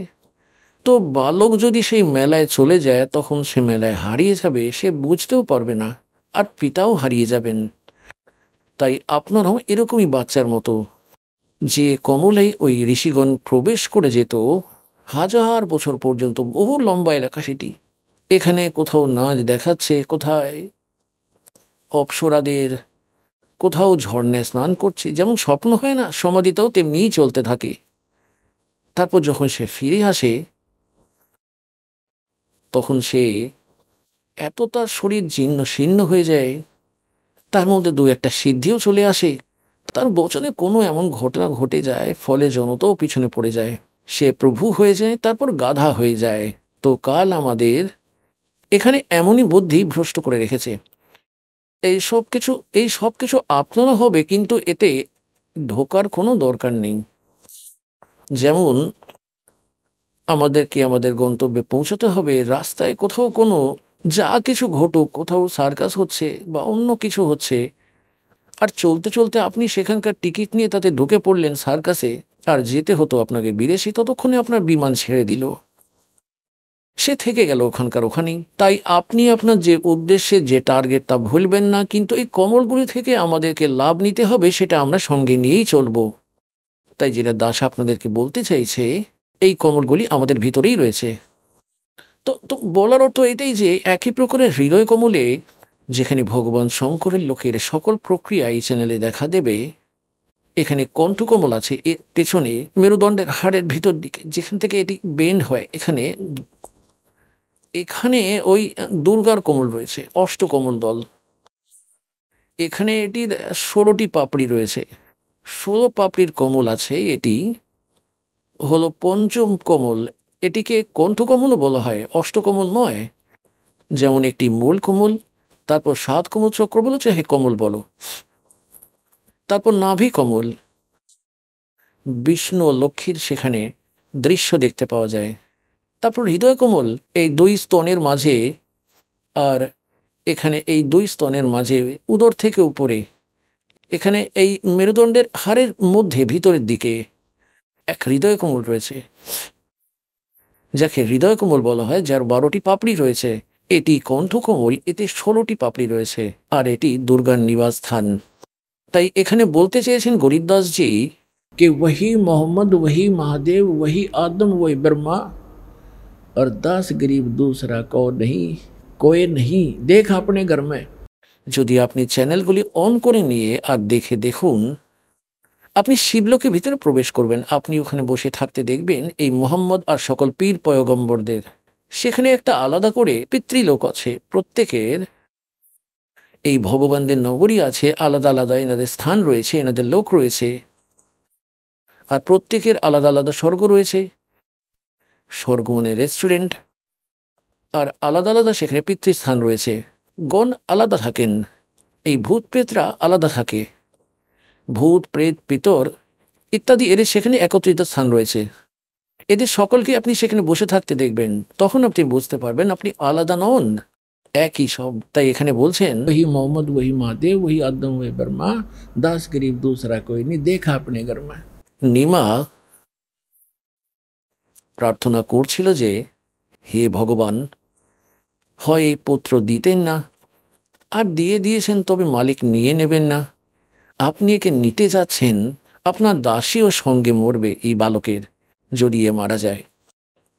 তো বালক যদি সেই মেলায় চলে যায় তখন সে মেলায় হারিয়ে যাবে, সে বুঝতেও পারবে না, আর পিতাও হারিয়ে যাবেন। তাই আপনারাও এরকমই বাচ্চার মতো, যে কমলে ওই ঋষিগণ প্রবেশ করে যেত 1000 বছর পর্যন্ত, বহু লম্বা এলাকা সেটি। এখানে কোথাও নাচ দেখাচ্ছে, কোথায় অপ্সরাদের, কোথাও ঝর্ণায় স্নান করছে, যেমন স্বপ্ন হয় না, সমাধিতেও তেমনিই চলতে থাকে। তারপর যখন সে ফিরে আসে তখন সে এত তার শরীর জীর্ণ শীর্ণ হয়ে যায়, তার মধ্যে 2-1টা সিদ্ধিও চলে আসে, তার বচনে কোনো এমন ঘটনা ঘটে যায় ফলে জনতাও পিছনে পড়ে যায়, সে প্রভু হয়ে যায়, তারপর গাধা হয়ে যায়। তো কাল আমাদের এখানে এমনই বুদ্ধি ভ্রষ্ট করে রেখেছে। এই সব কিছু আপনারা হবে, কিন্তু এতে ঢোকার কোনো দরকার নেই। যেমন আমাদেরকে আমাদের গন্তব্যে পৌঁছতে হবে, রাস্তায় কোথাও কোনো যা কিছু ঘটুক, কোথাও সার্কাস হচ্ছে বা অন্য কিছু হচ্ছে, আর চলতে চলতে আপনি সেখানকার টিকিট নিয়ে তাতে ঢুকে পড়লেন সার্কাসে, আর যেতে হতো আপনাকে বিদেশে, ততক্ষণে আপনার বিমান ছেড়ে দিল, সে থেকে গেল ওখানকার ওখানেই। তাই আপনি আপনার যে উদ্দেশ্যে যে টার্গেট তা ভুলবেন না, কিন্তু এই কমলগুলি থেকে আমাদেরকে লাভ নিতে হবে, সেটা আমরা সঙ্গে নিয়েই চলবো। তাই যেটা দাস আপনাদেরকে বলতে চাইছে, এই কমলগুলি আমাদের ভিতরেই রয়েছে। তো তো বলার অর্থ এটাই যে একই প্রকারের হৃদয় কমলে যেখানে ভগবান শঙ্করের লোকের সকল প্রক্রিয়া এই চ্যানেলে দেখা দেবে, এখানে কণ্ঠকমল আছে, এর পেছনে মেরুদণ্ডের হাড়ের ভিতর দিকে যেখান থেকে এটি বেন্ড হয়, এখানে এখানে ওই দুর্গার কোমল রয়েছে, অষ্টকমল দল। এখানে এটির 16টি পাপড়ি রয়েছে, 16 পাপড়ির কোমল আছে। এটি হলো পঞ্চম কোমল। এটিকে কণ্ঠকমলও বলা হয়, অষ্টকমল নয়। যেমন একটি মূল কোমল, তারপর 7 কোমল চক্র বলো, চাহে কমল বলো, তারপর নাভি কমল। বিষ্ণু ও লক্ষ্মীর সেখানে দৃশ্য দেখতে পাওয়া যায়। তারপর হৃদয় কোমল, এই 2 স্তনের মাঝে, আর এখানে এই 2 স্তনের মাঝে উদর থেকে উপরে, এখানে এই মেরুদণ্ডের হাড়ের মধ্যে ভিতরের দিকে এক হৃদয় কোমল রয়েছে, যাকে হৃদয় কোমল বলা হয়, যার 12টি পাপড়ি রয়েছে। এটি কণ্ঠকমল, এতে 16টি পাপড়ি রয়েছে, আর এটি দুর্গার নিবাস স্থান। তাই এখানে বলতে চেয়েছেন গরিবদাসজি
कि वही मोहम्मद, वही महादेव, वही आदम, वही ब्रह्मा, और 10 गरीब दूसरा को नहीं, कोई नहीं। देख अपने घर में।
যদি আপনি চ্যানেলগুলি অন করে নিয়ে আর দেখে দেখুন, আপনি শিবলোকের ভিতরে প্রবেশ করবেন। আপনি ওখানে বসে থাকতে দেখবেন এই মোহাম্মদ আর সকল পীর পয়গম্বরদের। সেখানে একটা আলাদা করে পিতৃলোক আছে, প্রত্যেকের এই ভগবানদের নগরী আছে, আলাদা আলাদা এনাদের স্থান রয়েছে, এনাদের লোক রয়েছে, আর প্রত্যেকের আলাদা আলাদা স্বর্গ রয়েছে। স্বর্গ মানে রেস্টুরেন্ট, আর আলাদা আলাদা সেখানে পিতৃস্থান রয়েছে। গণ আলাদা থাকেন, এই ভূত প্রেতরা আলাদা থাকে। ভূত প্রেত পিতর ইত্যাদি এদের সেখানে একত্রিত স্থান রয়েছে। এদের সকলকে আপনি সেখানে বসে থাকতে দেখবেন, তখন আপনি বুঝতে পারবেন আপনি আলাদা নন, একই সব। তাই এখানে বলছেন
वही मोहम्मद, वही महादेव, वही आदम, वही ब्रह्मा, 10 गरीब दूसरा कोई नहीं। देखा अपने घर में।
নিমা প্রার্থনা করছিল যে, হে ভগবান, হয় এই পুত্র দিতেন না, আর দিয়ে দিয়েছেন তবে মালিক নিয়ে নেবেন না। আপনি একে নিতে যাচ্ছেন, আপনার দাসীও সঙ্গে মরবে এই বালকের, যদি এ মারা যায়।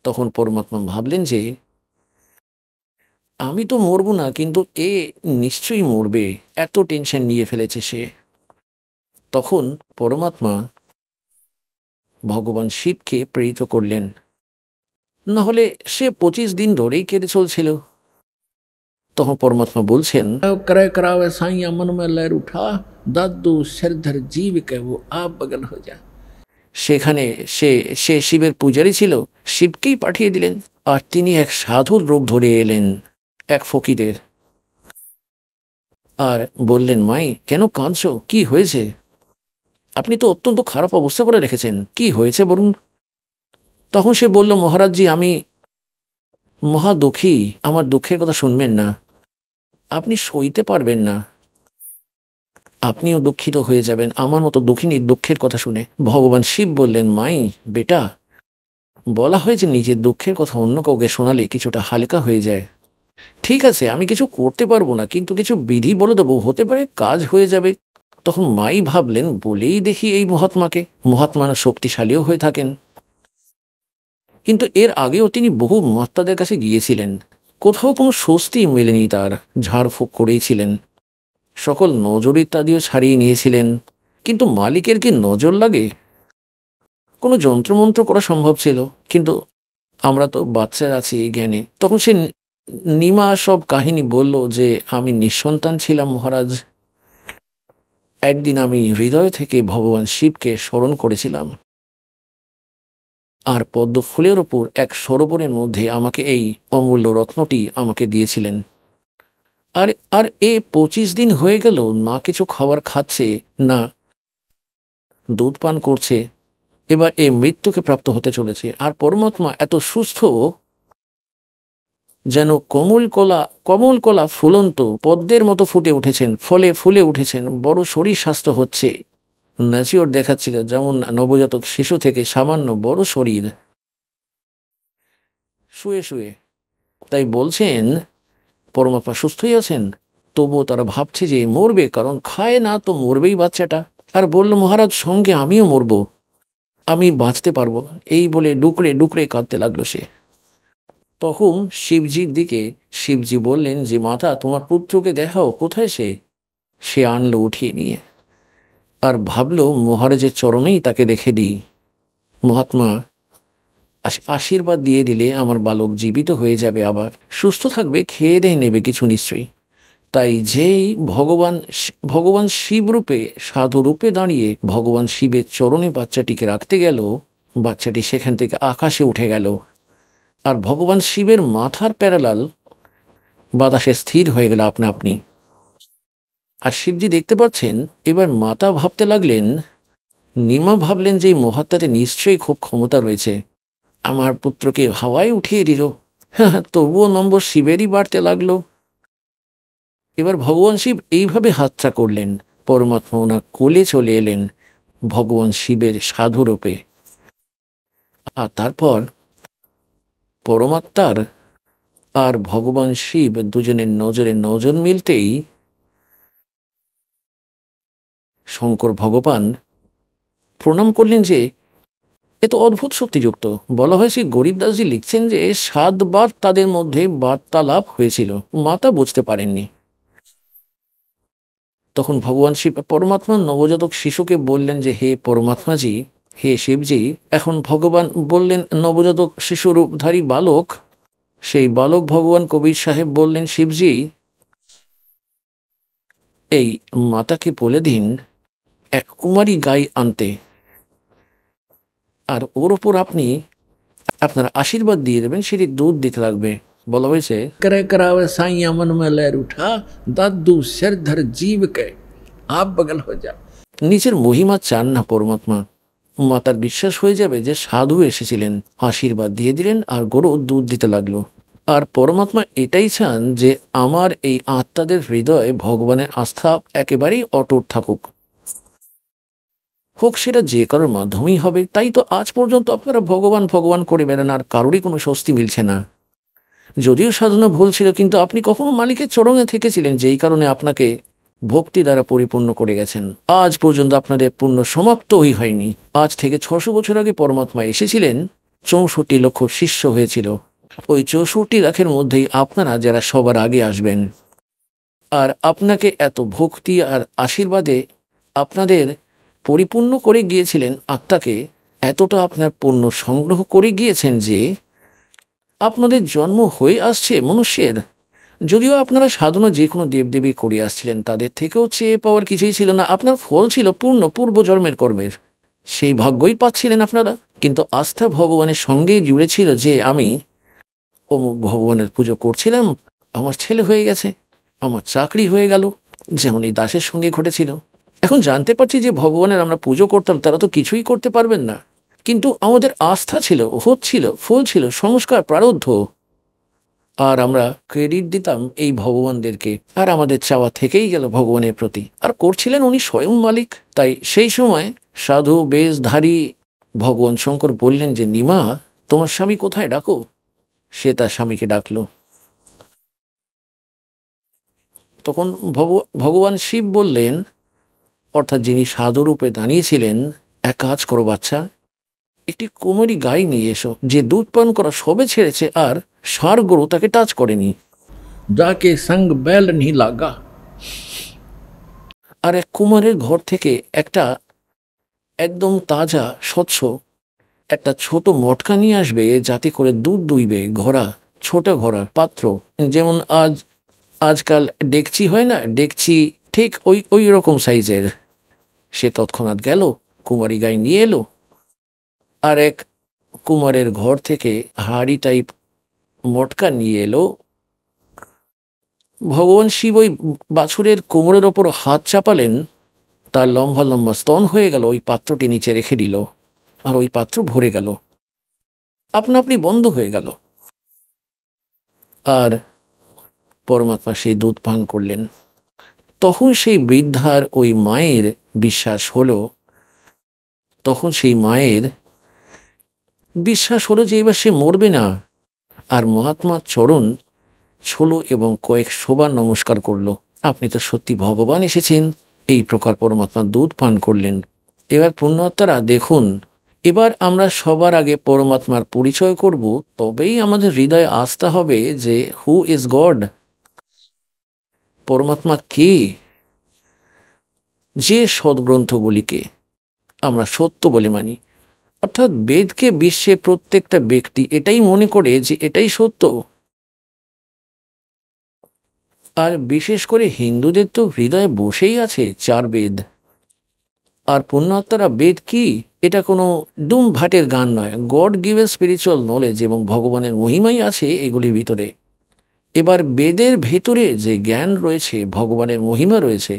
তখন পরমাত্মা ভাবলেন যে আমি তো মরবো না, কিন্তু এ নিশ্চয়ই মরবে, এত টেনশন নিয়ে ফেলেছে সে। তখন পরমাত্মা ভগবান শিবকে প্রেরিত করলেন, না হলে সে 25 দিন ধরেই কেঁদে চলছিল। তখন পরমাত্মা বলছেন,
करे करावे साइया मन में लहर उठा, दादू सिरधर जीव के वो आप बगल हो जा।
সেখানে সে সে শিবের পূজারী ছিল, শিবকেই পাঠিয়ে দিলেন, আর তিনি এক সাধুর রূপ ধরে এলেন, এক ফকিরের। আর বললেন, মাই কেন কাঁদছো, কি হয়েছে? আপনি তো অত্যন্ত খারাপ অবস্থা করে রেখেছেন, কি হয়েছে বলুন। তখন সে বলল, মহারাজজি আমি মহা দুঃখী, আমার দুঃখের কথা শুনবেন না, আপনি সইতে পারবেন না, আপনিও দুঃখিত হয়ে যাবেন আমার মতো দুঃখিনীর দুঃখের কথা শুনে। ভগবান শিব বললেন, মাই বেটা, বলা হয় যে নিজের দুঃখের কথা অন্য কাউকে শোনালে কিছুটা হালকা হয়ে যায়। ঠিক আছে, আমি কিছু করতে পারবো না, কিন্তু কিছু বিধি বলে দেবো, হতে পারে কাজ হয়ে যাবে। তখন মাই ভাবলেন, বলেই দেখি এই মহাত্মাকে। মহাত্মারা শক্তিশালীও হয়ে থাকেন, কিন্তু এর আগেও তিনি বহু মহাত্মাদের কাছে গিয়েছিলেন, কোথাও কোনো স্বস্তি মেলেনি তার, ঝাড়ফুঁক করেইছিলেন, সকল নজর ইত্যাদিও ছাড়িয়ে নিয়েছিলেন। কিন্তু মালিকের কি নজর লাগে? কোনো যন্ত্রমন্ত্র করা সম্ভব ছিল, কিন্তু আমরা তো বাচ্চা আছি এই জ্ঞানে। তখন সে নিমা সব কাহিনী বলল যে, আমি নিঃসন্তান ছিলাম মহারাজ। একদিন আমি হৃদয় থেকে ভগবান শিবকে স্মরণ করেছিলাম, আর পদ্ম ফুলের ওপর এক সরোবরের মধ্যে আমাকে এই অমূল্য রত্নটি আমাকে দিয়েছিলেন। আর আর এ 25 দিন হয়ে গেল, না কিছু খাবার খাচ্ছে, না দুধ পান করছে। এবার এ মৃত্যুকে প্রাপ্ত হতে চলেছে। আর পরমাত্মা এত সুস্থ, যেন কমল কলা ফুলন্ত পদ্মের মতো ফুটে উঠেছেন, ফলে ফুলে উঠেছেন, বড় শরীর স্বাস্থ্য হচ্ছে, ন্যাচিওর দেখাচ্ছিল, যেমন নবজাতক শিশু থেকে সামান্য বড় শরীর, শুয়ে শুয়ে। তাই বলছেন পরমাত্মা সুস্থই আছেন, তবুও তারা ভাবছে যে মরবে, কারণ খায় না তো মরবেই বাচ্চাটা। আর বলল, মহারাজ সঙ্গে আমিও মরব, আমি বাঁচতে পারবো না, এই বলে ডুকরে ডুকরে কাঁদতে লাগলো সে। তখন শিবজির দিকে শিবজি বললেন যে, মাতা তোমার পুত্রকে দেখাও, কোথায় সে? সে আনলো উঠিয়ে নিয়ে। আর ভাবল মহারাজের চরণেই তাকে রেখে দিই। মহাত্মা আশীর্বাদ দিয়ে দিলে আমার বালক জীবিত হয়ে যাবে, আবার সুস্থ থাকবে, খেয়ে দেয়ে নেবে কিছু নিশ্চয়ই। তাই যেই ভগবান শিব রূপে সাধু রূপে দাঁড়িয়ে ভগবান শিবের চরণে বাচ্চাটিকে রাখতে গেল, বাচ্চাটি সেখান থেকে আকাশে উঠে গেল। আর ভগবান শিবের মাথার প্যারালাল বাতাসে স্থির হয়ে গেল আপনা আপনি। আর শিবজি দেখতে পাচ্ছেন। এবার মাতা ভাবতে লাগলেন, নিমা ভাবলেন যে এই মহাত্মাতে নিশ্চয়ই খুব ক্ষমতা রয়েছে, আমার পুত্রকে হাওয়ায় উঠিয়ে দিল। হ্যাঁ, তবুও নম্বর শিবেরই বাড়তে লাগলো। এবার ভগবান শিব এইভাবে হাতটা করলেন, পরমাত্মা ওনার কোলে চলে এলেন ভগবান শিবের সাধুরূপে। আর তারপর পরমাত্মার আর ভগবান শিব দুজনের নজরে নজর মিলতেই শঙ্কর ভগবান প্রণাম করলেন যে এ তো অদ্ভুত শক্তিযুক্ত। বলা হয়েছে গরিবদাসজি লিখছেন যে 7 বার তাদের মধ্যে বার্তালাপ হয়েছিল, মাতা বুঝতে পারেননি। তখন ভগবান শিব পরমাত্মা নবজাতক শিশুকে বললেন যে হে পরমাত্মাজি, হে শিবজি, এখন ভগবান বললেন নবজাতক শিশুরূপধারী বালক, সেই বালক ভগবান কবির সাহেব বললেন শিবজি, এই মাতাকে বলে দিন এক কুমারী গাই আনতে, আর ওর ওপর আপনি আপনার আশীর্বাদ দিয়ে দেবেন, সেটি দুধ দিতে লাগবে। বলা হয়েছে
करे करावे साइया मन में लहर उठा, दादू सिर धर जीव के आप बगल हो जा।
নিজের মহিমা চান না পরমাত্মা। মাতার বিশ্বাস হয়ে যাবে যে সাধু এসেছিলেন, আশীর্বাদ দিয়ে দিলেন আর গরু দুধ দিতে লাগলো। আর পরমাত্মা এটাই চান যে আমার এই আত্মাদের হৃদয়ে ভগবানের আস্থা একেবারেই অটুট থাকুক, হোক সেটা যে কারোর মাধ্যমেই হবে। তাই তো আজ পর্যন্ত আপনারা ভগবান ভগবান করে বেড়ান, আর কারোরই কোনো স্বস্তি মিলছে না। যদিও সাধনা ভুল ছিল, কিন্তু আপনি কখনো মালিকের চরণে থেকেছিলেন, যেই কারণে আপনাকে ভক্তি দ্বারা পরিপূর্ণ করে গেছেন। আজ পর্যন্ত আপনাদের পূর্ণ সমাপ্তই হয়নি। আজ থেকে 600 বছর আগে পরমাত্মা এসেছিলেন, 64 লক্ষ শিষ্য হয়েছিল। ওই 64 লাখের মধ্যেই আপনারা যারা সবার আগে আসবেন। আর আপনাকে এত ভক্তি আর আশীর্বাদে আপনাদের পরিপূর্ণ করে গিয়েছিলেন, আত্মাকে এতটা আপনার পুণ্য সংগ্রহ করে গিয়েছেন যে আপনাদের জন্ম হয়ে আসছে মনুষ্যের। যদিও আপনারা সাধনা যে কোনো দেবদেবী করে আসছিলেন, তাদের থেকেও চেয়ে পাওয়ার কিছুই ছিল না। আপনার ফল ছিল পূর্ণ পূর্বজন্মের কর্মের, সেই ভাগ্যই পাচ্ছিলেন আপনারা। কিন্তু আস্থা ভগবানের সঙ্গেই জুড়ে ছিল যে আমি অমুক ভগবানের পুজো করছিলাম, আমার ছেলে হয়ে গেছে, আমার চাকরি হয়ে গেল, যেমন এই দাসের সঙ্গে ঘটেছিল। এখন জানতে পারছি যে ভগবানের আমরা পুজো করতাম, তারা তো কিছুই করতে পারবেন না, কিন্তু আমাদের আস্থা ছিল, হচ্ছিল, ফল ছিল, সংস্কার প্রারব্ধ। আর আমরা ক্রেডিট দিতাম এই ভগবানদেরকে, আর আমাদের চাওয়া থেকেই গেল ভগবানের প্রতি। আর করছিলেন উনি স্বয়ং মালিক। তাই সেই সময় সাধু বেশধারী ভগবান শঙ্কর বললেন যে নিমা, তোমার স্বামী কোথায়, ডাকো। সে তার স্বামীকে ডাকলো। তখন ভগবান শিব বললেন, অর্থাৎ যিনি সাধুরূপে দাঁড়িয়েছিলেন, এক কাজ করো বাচ্চা, একটি কুমারী গাই নিয়ে এসো, যে দুধ পান করা সবে ছেড়েছে আর ষাঁড় গরু তাকে টাচ করেনি।
जाके संग बैल नहीं लागा।
আর এক কুমারের ঘর থেকে একটা একদম তাজা স্বচ্ছ একটা ছোট মটকা নিয়ে আসবে, যাতে করে দুধ দুইবে। ঘোড়া, ছোট ঘোড়া পাত্র, যেমন আজকাল ডেকচি হয় না, ডেকচি ঠিক ওই ওই রকম সাইজের। সে তৎক্ষণাৎ গেল, কুমারী গাই নিয়ে এলো। আর এক কুমারের ঘর থেকে হাড়ি টাইপ মটকা নিয়ে এলো। ভগবান শিব ওই বাছুরের কোমরের ওপর হাত চাপালেন, তার লম্বা লম্বা স্তন হয়ে গেল, ওই পাত্রটি নিচে রেখে দিল, আর ওই পাত্র ভরে গেল, আপনা আপনি বন্ধ হয়ে গেল। আর পরমাত্মা সেই দুধ পান করলেন। তখন সেই বৃদ্ধার ওই মায়ের বিশ্বাস হলো, তখন সেই মায়ের বিশ্বাস হলো যে এবার সে মরবে না। আর মহাত্মার চরণ ছুলো এবং কয়েক শোবার নমস্কার করলো। আপনি তো সত্যি ভগবান এসেছেন। এই প্রকার পরমাত্মা দুধ পান করলেন। এবার পুণ্যাত্মারা দেখুন, এবার আমরা সবার আগে পরমাত্মার পরিচয় করব, তবেই আমাদের হৃদয়ে আস্থা হবে যে হু ইজ গড, পরমাত্মা কে। যে সদ্গ্রন্থগুলিকে আমরা সত্য বলে মানি, অর্থাৎ বেদকে বিশ্বে প্রত্যেকটা ব্যক্তি এটাই মনে করে যে এটাই সত্য। আর বিশেষ করে হিন্দুদের তো হৃদয়ে বসেই আছে চার বেদ। আর পুণ্যাত্মারা বেদ কি, এটা কোনো ডুম ভাটের গান নয়। গড গিভেন স্পিরিচুয়াল নলেজ এবং ভগবানের মহিমাই আছে এগুলির ভিতরে। এবার বেদের ভেতরে যে জ্ঞান রয়েছে, ভগবানের মহিমা রয়েছে,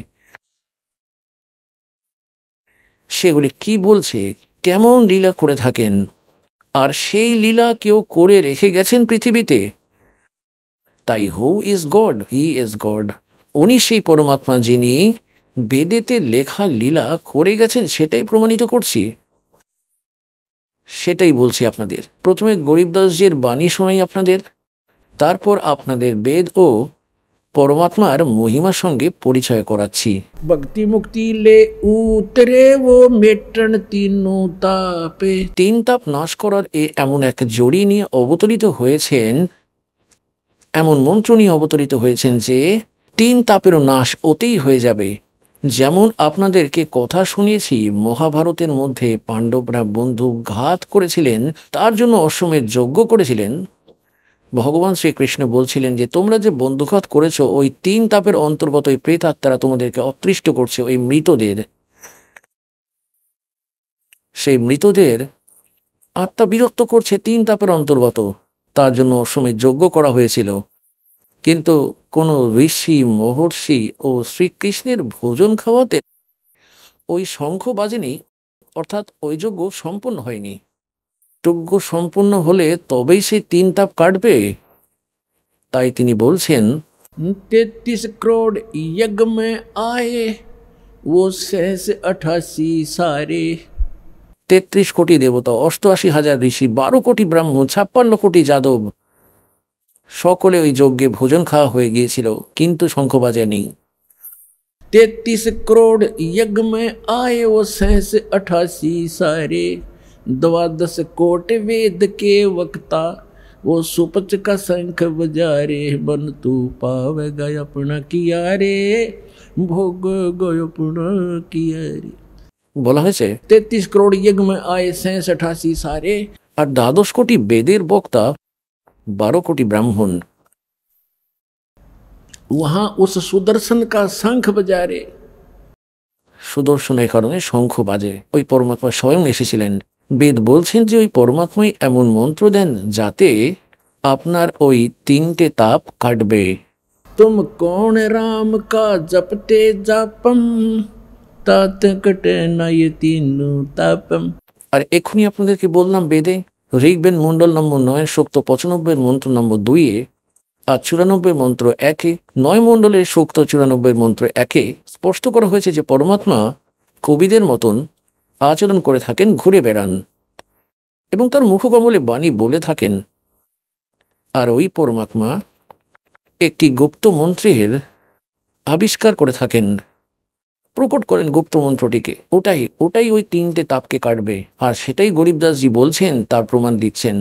সেগুলি কি বলছে, কেমন লীলা করে থাকেন, আর সেই লীলা কেউ করে রেখে গেছেন পৃথিবীতে। তাই who is god, he is god. উনি সেই পরমাত্মা যিনি বেদেতে লেখা লীলা করে গেছেন, সেটাই প্রমাণিত করছি, সেটাই বলছি আপনাদের। প্রথমে গরিবদাসজির বাণী শোনাই আপনাদের, তারপর আপনাদের বেদ ও পরমাত্মার মহিমার সঙ্গে পরিচয় করাচ্ছি।
भक्ति मुक्ति ले उतरे वो मेटन तीनों तापे।
তিন তাপ নাশ করার এমন এক জড়ি নিয়ে অবতরিত হয়েছেন, এমন মন্ত্র নিয়ে অবতরিত হয়েছেন যে তিন তাপেরও নাশ ওতেই হয়ে যাবে। যেমন আপনাদেরকে কথা শুনিয়েছি, মহাভারতের মধ্যে পাণ্ডবরা বন্ধু ঘাত করেছিলেন, তার জন্য অশ্বমেধ যজ্ঞ করেছিলেন। ভগবান শ্রীকৃষ্ণ বলছিলেন যে তোমরা যে বন্ধুঘাত করেছো, ওই তিন তাপের অন্তর্গত ওই প্রেতাত্মারা তোমাদেরকে অতৃষ্ট করছে, ওই মৃতদের, সেই মৃতদের আত্মা বিরক্ত করছে, তিন তাপের অন্তর্গত। তার জন্য অশ্বমেধ যজ্ঞ করা হয়েছিল। কিন্তু কোনো ঋষি মহর্ষি ও শ্রীকৃষ্ণের ভোজন খাওয়াতে ওই শঙ্খ বাজেনি, অর্থাৎ ওই যজ্ঞ সম্পূর্ণ হয়নি। যজ্ঞ সম্পূর্ণ হলে তবেই সেই তিন তাপ কাটবে। তাই তিনি বলছেন
33 करोड़ यज्ञ में आए वो सहस 88 सारे।
33 কোটি দেবতা, 88,000 ঋষি, 12 কোটি ব্রাহ্মণ, 56 কোটি যাদব, সকলে ওই যজ্ঞে ভোজন খাওয়া হয়ে গিয়েছিল, কিন্তু শঙ্খ বাজেনি।
33 करोड़ यज्ञ में आए वो सहस 88 सारे। 12 कोट वेद के वक्ता वो सुपच का शंख बजा रे। बन तू पावेगा अपना किया रे, भोग गयो अपना किया रे।
বলা হয়েছে
33 करोड़ यज्ञ में आए सहस 88 सारे।
আর 12 কোটি বেদের বক্তা, 12 কোটি ব্রাহ্মণ,
वहां उस सुदर्शन का शंख बजा रे।
সুদর্শনের কারণে শঙ্খ বাজে। ওই পরমাত্মা স্বয়ং এসেছিলেন। বেদ বলছেন যে ওই পরমাত্মাই এমন মন্ত্র দেন যাতে আপনার ওই তিনটে তাপ কাটবে।
तुम कौन राम का जपते जापम, तात कटे न ये तीनों तापम।
আর এক্ষুনি আপনাদেরকে বললাম বেদে ঋগ্বেদ মণ্ডল নম্বর 9 সূক্ত 95 মন্ত্র নম্বর 2 আর 94 মন্ত্র 1, 9 মণ্ডলের সূক্ত 94 মন্ত্র 1 স্পষ্ট করা হয়েছে যে পরমাত্মা কবিদের মতন আচরণ করে থাকেন, ঘুরে বেড়ান এবং তার মুখকমলে বাণী বলে থাকেন। আর ওই পরমাত্মা একটি গুপ্ত মন্ত্রের আবিষ্কার করে থাকেন, প্রকট করেন গুপ্ত মন্ত্রটিকে। ওটাই ওই তিনটে তাপকে কাটবে। আর সেটাই গরিবদাসজি বলছেন, তার প্রমাণ দিচ্ছেন।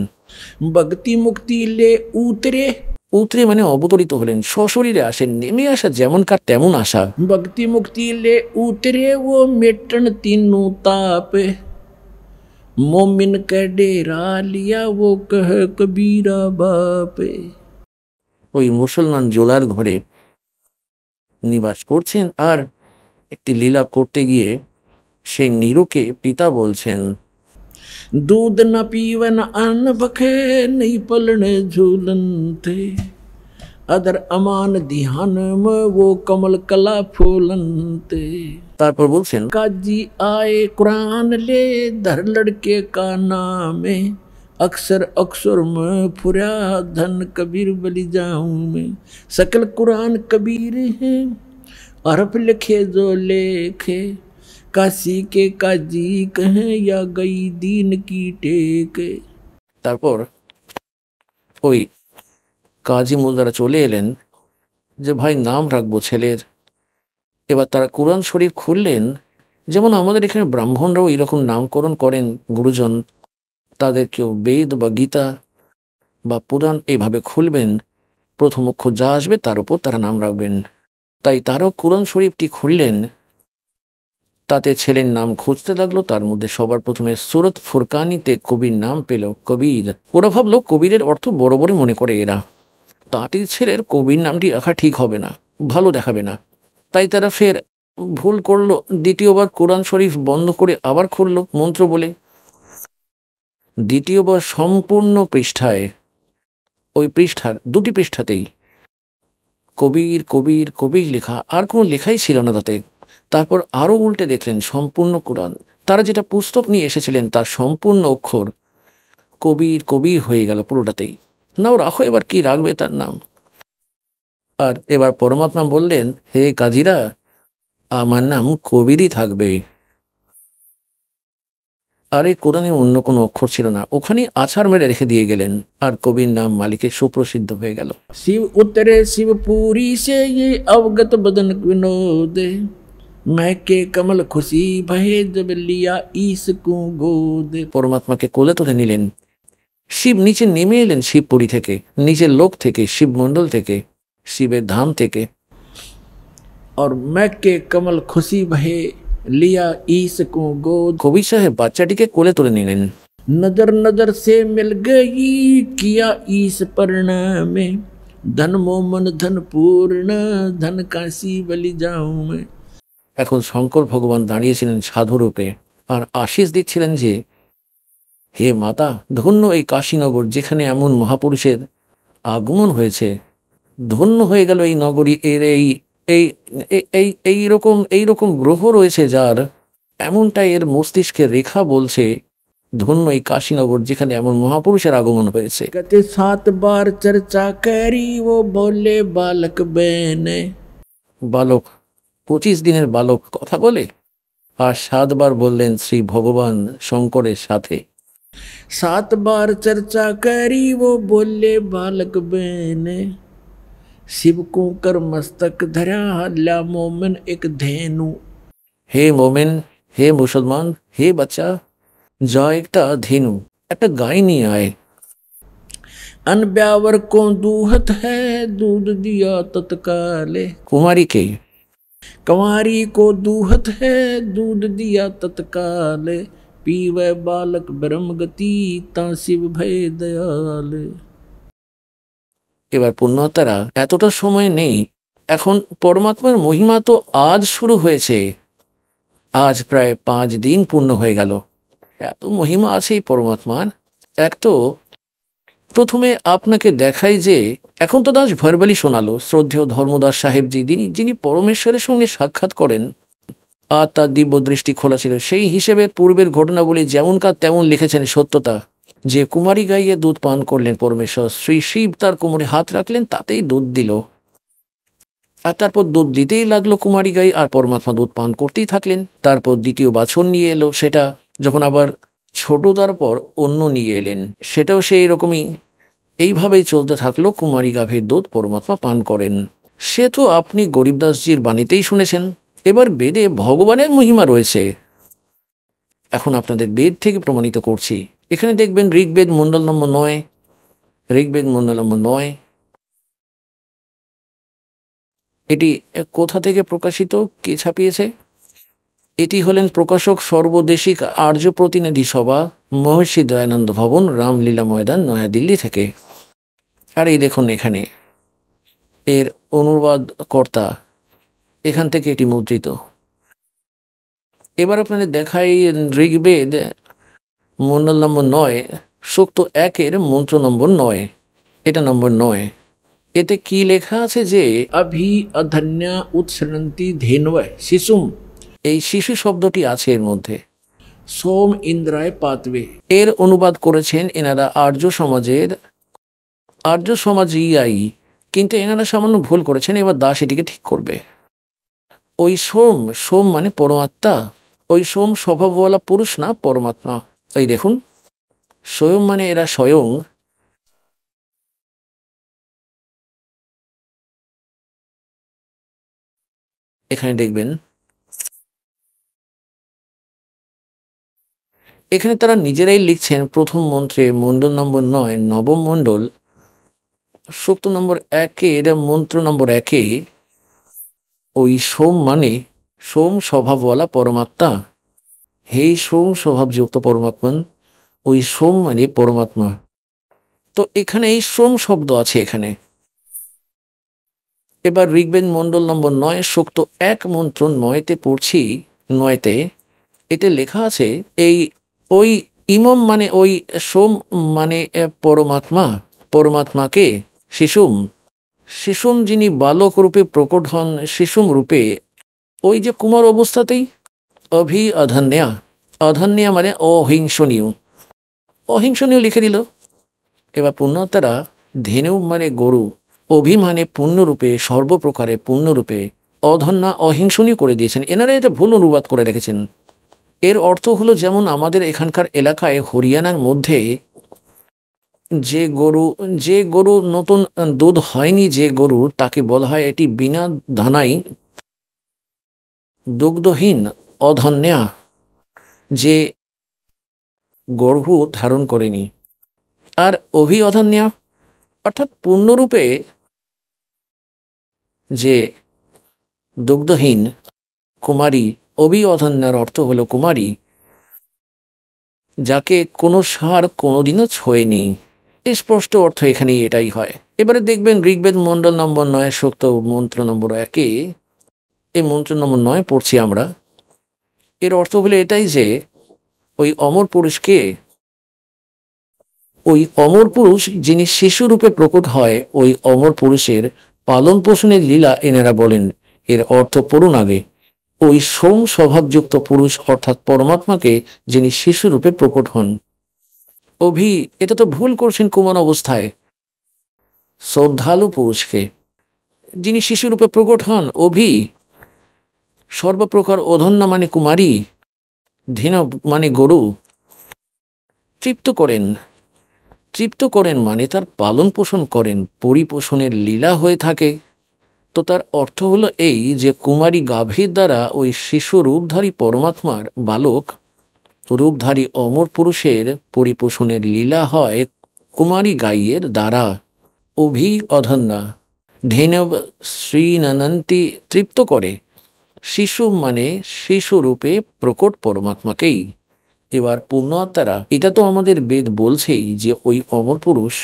भक्ति मुक्ति ले उतरे।
উতরে মানে অবতরিত হলেন, সশরীরে আসেন, নেমে আসা যেমনকার তেমন আসা।
भक्ति मुक्ति ले उतरे वो मेटन तीनों ताप। मोमिन के डेरा लिया वो कह कबीरा बाप।
ওই মুসলমান জোলার ঘরে নিবাস করছেন, আর একটি লীলা করতে গিয়ে সেই নীরুকে পিতা বলছেন
दूध न पीवे न अन्न बखे, नहीं पलने झूलन थे। अदर अमान ध्यान में वो कमल कला फूलन थे।
তারপর বলছেন
काजी आए कुरान ले धर लड़के का नाम। अक्सर अक्सर में फुरा धन कबीर बलि जाऊं मैं। सकल कुरान कबीर है, हरफ लिखे जो लेखे। काशी के काजी कहें या गई दीन की टेक।
তারপর ওই কাজী মোল্লারা চলে এলেন যে ভাই নাম রাখবো ছেলের। এবার তারা কোরআন শরীফ খুললেন, যেমন আমাদের এখানে ব্রাহ্মণরাও এরকম নামকরণ করেন, গুরুজন তাদের কেউ বেদ বা গীতা বা পুরাণ এইভাবে খুলবেন, প্রথম অক্ষর যা আসবে তার উপর তারা নাম রাখবেন। তাই তারাও কোরআন শরীফটি খুললেন তাতে ছেলের নাম খুঁজতে লাগলো। তার মধ্যে সবার প্রথমে সুরত ফুরকানিতে কবির নাম পেল কবির। ওরা ভাবলো কবিরের অর্থ বড় বড় মনে করে এরা, তাঁতির ছেলের কবির নামটি রাখা ঠিক হবে না, ভালো দেখাবে না। তাই তারা ফের ভুল করলো, দ্বিতীয়বার কোরআন শরীফ বন্ধ করে আবার খুললো মন্ত্র বলে। দ্বিতীয়বার সম্পূর্ণ পৃষ্ঠায়, ওই পৃষ্ঠার দুটি পৃষ্ঠাতেই কবির কবির কবির লেখা, আর কোনো লেখাই ছিল না তাতে। তারপর আরও উল্টে দেখলেন সম্পূর্ণ কোরআন, তারা যেটা পুস্তক নিয়ে এসেছিলেন তার সম্পূর্ণ অক্ষর কবির কবির হয়ে গেল পুরোটাতেই। নাও রাখো, এবার কি রাখবে তার নাম। আর এবার পরমাত্মা বললেন, হে কাজীরা, আমার নাম কবিরই থাকবে। আর এই কোরআনে অন্য কোনো অক্ষর ছিল না, ওখানে আছাড় মেরে রেখে দিয়ে গেলেন। আর কবির নাম মালিকের সুপ্রসিদ্ধ হয়ে গেল।
शिव उतरे शिवपुरी से ये अवगत बदन विनोद मैं के कमल खुशी भये जब लिया ईस को गोद।
পরমাত্মাকে কোলে তুলে নিলেন। শিব নিচে নেমে এলেন শিবপুরী থেকে, নিজের লোক থেকে, শিবমণ্ডল থেকে, শিবের ধাম থেকে।
और मैं के कमल खुशी भये लिया ईस को गोद।
কবির সাহেব বাচ্চাটিকে কোলে তুলে নিলেন।
नजर नजर से मिल गई किया ईस प्रणाम में धन मोमन धन पूर्ण धन काशी बलि जाऊं मैं।
এখন শঙ্কর ভগবান দাঁড়িয়েছিলেন সাধুরূপে আর আশিস দিচ্ছিলেন যে, হে মাতা, ধন্য এই কাশীনগর, যেখানে এমন মহাপুরুষের আগমন হয়েছে। ধন্য হয়ে গেল এই নগরী। এর এই এই এই এইরকম গ্রহ রয়েছে যার, এমনটাই এর মস্তিষ্কের রেখা বলছে, ধন্য এই কাশীনগর যেখানে এমন মহাপুরুষের আগমন হয়েছে।
कहते 7 बार चर्चा करी वो बोले बालक बहने।
বালক, 25 দিনের বালক কথা বলে। আর 7 বার বললেন শ্রী ভগবান শঙ্করের সাথে।
7 बार चर्चा करी वो बोले बालक बहने शिव को कर मस्तक धरा हल्ला मोमन एक धेनु।
হে মোমেন, হে মুসলমান, হে বাচ্চা, যা একটা ধেনু, একটা গাই নিয়ে আয়।
अन ब्यावर को दूहत है दूध दिया तत्काले।
কুমারীকে,
कंवारी को दूहत है दूध दिया तत्काले पीवे बालक ब्रह्म गति ता शिव भय दयाल।
এবার পুণ্যাত্মারা, এতটা সময় নেই, এখন পরমাত্মার মহিমা তো আজ শুরু হয়েছে। আজ প্রায় 5 দিন পূর্ণ হয়ে গেল। এত মহিমা আছে এই পরমাত্মার। এক তো প্রথমে আপনাকে দেখাই যে, এখন তো দাস ভরবলি শোনালো শ্রদ্ধেয় ধর্মদাস সাহেবজি, যিনি পরমেশ্বরের সঙ্গে সাক্ষাৎ করেন আর তার দিব্য দৃষ্টি খোলা ছিল। সেই হিসেবে পূর্বের ঘটনাবলী যেমনকার তেমন লিখেছেন সত্যতা, যে কুমারী গাইয়ে দুধ পান করলেন পরমেশ্বর, শ্রী শিব তার কোমরে হাত রাখলেন, তাতেই দুধ দিল। আর তারপর দুধ দিতেই লাগলো কুমারী গাই, আর পরমাত্মা দুধ পান করতেই থাকলেন। তারপর দ্বিতীয় বাছর নিয়ে এলো, সেটা যখন আবার ছোট, তারপর অন্য নিয়ে এলেন, সেটাও সেই রকমই। এইভাবেই চলতে থাকলো। কুমারী গাভীর দুধ পরমাত্মা পান করেন। সে তো আপনি গরিবদাসজির বাণীতেই শুনেছেন। এবার বেদে ভগবানের মহিমা রয়েছে, এখন আপনাদের বেদ থেকে প্রমাণিত করছি। এখানে দেখবেন ঋগ্বেদ মণ্ডল নম্বর 9, ঋগ্বেদ মণ্ডল নম্বর 9। এটি কোথা থেকে প্রকাশিত, কে ছাপিয়েছে? এটি হলেন প্রকাশক সর্বদেশিক আর্য প্রতিনিধি সভা, মহর্ষি দয়ানন্দ ভবন, রামলীলা ময়দান, নয়াদিল্লি থেকে। আর এই দেখুন এখানে এর অনুবাদ কর্তা, এখান থেকে এটি মুদ্রিত। এবার আপনাদের দেখাই ঋগ্বেদ মণ্ডল নম্বর 9, সূক্ত 1-এর মন্ত্র নম্বর 9। এটা নম্বর 9। এতে কি লেখা আছে যে,
अभी अधन्या उत्सरन्ति धेनवः शिशुम।
এই শিশু শব্দটি আছে এর মধ্যে।
सोम इंद्राय पातवे।
এর অনুবাদ করেছেন এনারা আর্য সমাজিয়াই, কিন্তু এনারা সামান্য ভুল করেছেন। এবার দাস এটিকে ঠিক করবে। ওই সোম মানে পরমাত্মা, ওই সোম স্বভাবওয়ালা পুরুষ না, পরমাত্মা। এই দেখুন, স্বয়ং মানে এরা স্বয়ং। এখানে দেখবেন, এখানে তারা নিজেরাই লিখছেন প্রথম মন্ত্রে মণ্ডল নম্বর 9, নবম মণ্ডল, সূক্ত নম্বর 1-এর মন্ত্র নম্বর 1-এ ওই সোম মানে সোম স্বভাবওয়ালা পরমাত্মা, হে সোম স্বভাবযুক্ত পরমাত্মা, ওই সোম মানে পরমাত্মা। তো এখানে এই সোম শব্দ আছে এখানে। এবার ঋগ্বেদ মণ্ডল নম্বর 9 সূক্ত 1 মন্ত্র 9তে পড়ছি। 9তে এতে লেখা আছে, এই ওই ইমম মানে ওই সোম মানে পরমাত্মা, পরমাত্মাকে শিশুম, শিশুম যিনি বালক রূপে প্রকট হন, শিশুম রূপে ওই যে কুমার অবস্থাতেই অভি অধন্যা, অধন্যা মানে অহিংসনীয়, অহিংসনীয় লিখে দিল। এবার পুণ্যতারা ধেনু মানে গরু, অভিমানে পূর্ণরূপে সর্বপ্রকারে পূর্ণরূপে, অধন্যা অহিংসনীয় করে দিয়েছেন। এনারা এটা ভুল অনুবাদ করে রেখেছেন। এর অর্থ হলো যেমন আমাদের এখানকার এলাকায় হরিয়ানার মধ্যে যে গরু নতুন দুধ হয়নি, যে গরু, তাকে বলা হয় এটি বিনা ধানাই দুগ্ধহীন অধন্যা, যে গর্ভ ধারণ করেনি। আর অভি অধন্যা অর্থাৎ পূর্ণরূপে যে দুগ্ধহীন কুমারী, অভি অধন্যার অর্থ হলো কুমারী, যাকে কোনো সার কোনোদিনও ছোঁয়নি। স্পষ্ট অর্থ এখানে এটাই হয়। এবারে দেখবেন ঋগ্বেদ মণ্ডল নম্বর 9 সূক্ত মন্ত্র নম্বর 1, এই মন্ত্র নম্বর 9 পড়ছি আমরা। এর অর্থ হলো এটাই যে ওই অমর পুরুষকে, ওই অমর পুরুষ যিনি শিশুরূপে প্রকট হয়, ওই অমর পুরুষের পালন পোষণের লীলা এনারা বলেন। এর অর্থ পড়ুন আগে। ওই সোম স্বভাবযুক্ত পুরুষ অর্থাৎ পরমাত্মাকে যিনি শিশুরূপে প্রকট হন। অভি, এটা তো ভুল করছেন কুমার অবস্থায়। শ্রদ্ধালু পুরুষকে যিনি শিশুরূপে প্রকট হন, অভি সর্বপ্রকার, অধন্যা মানে কুমারী, ধীন মানে গরু, তৃপ্ত করেন, তৃপ্ত করেন মানে তার পালন পোষণ করেন, পরিপোষণের লীলা হয়ে থাকে। তো তার অর্থ হলো এই যে কুমারী গাভীর দ্বারা ওই শিশু রূপধারী পরমাত্মার, বালক রূপধারী অমর পুরুষের পরিপোষণের লীলা হয় কুমারী গাইয়ের দ্বারা। অভি অধন্যা ধেনব শ্রীনন্তি, তৃপ্ত করে। শিশু মানে শিশুরূপে প্রকট পরমাত্মাকেই। এবার পুণ্যাত্মারা, এটা তো আমাদের বেদ বলছেই যে ওই অমর পুরুষ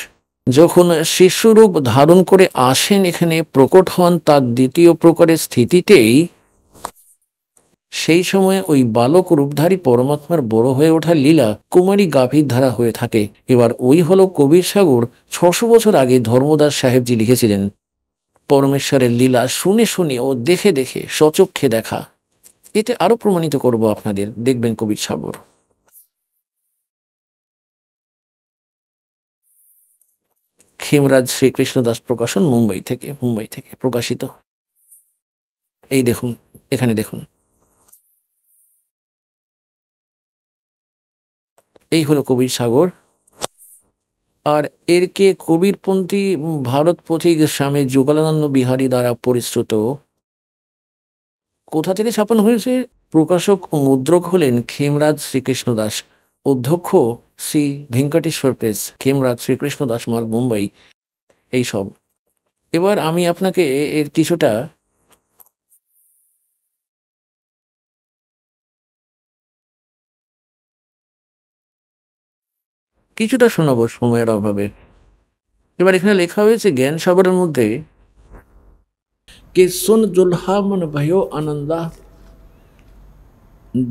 যখন শিশুরূপ ধারণ করে আসেন, এখানে প্রকট হন তার দ্বিতীয় প্রকারের স্থিতিতেই, সেই সময় ওই বালক রূপধারী পরমাত্মার বড় হয়ে ওঠা লীলা কুমারী গাভীর ধারা হয়ে থাকে। এবার ওই হলো কবির সাগর 600 বছর আগে ধর্মদাস সাহেবজি লিখেছিলেন। পরমেশ্বরের লীলা শুনে শুনে ও দেখে দেখে স্বচক্ষে দেখা। এতে আরো প্রমাণিত করব আপনাদের, দেখবেন কবির সাগর। খেমরাজ শ্রীকৃষ্ণ দাস প্রকাশন, মুম্বাই থেকে প্রকাশিত। এই দেখুন, এখানে দেখুন, এই হলো কবির সাগর। আর এরকে কবিরপন্থী ভারত পথিক স্বামী যুগলানন্দ বিহারী দ্বারা পরিশ্রুত। কোথা থেকে ছাপানো হয়েছে? প্রকাশক ও মুদ্রক হলেন খেমরাজ শ্রীকৃষ্ণ দাস, অধ্যক্ষ শ্রী ভেঙ্কটেশ্বর প্রেস, খেমরাজ শ্রীকৃষ্ণ দাস মার্গ, মুম্বাই। এইসব। এবার আমি আপনাকে এর কিছুটা শোনাবো সময়ের অভাবে। এবার এখানে লেখা হয়েছে জ্ঞান সাগরের মধ্যে,
कि सुन जुल्हा मन भयो आनंदा,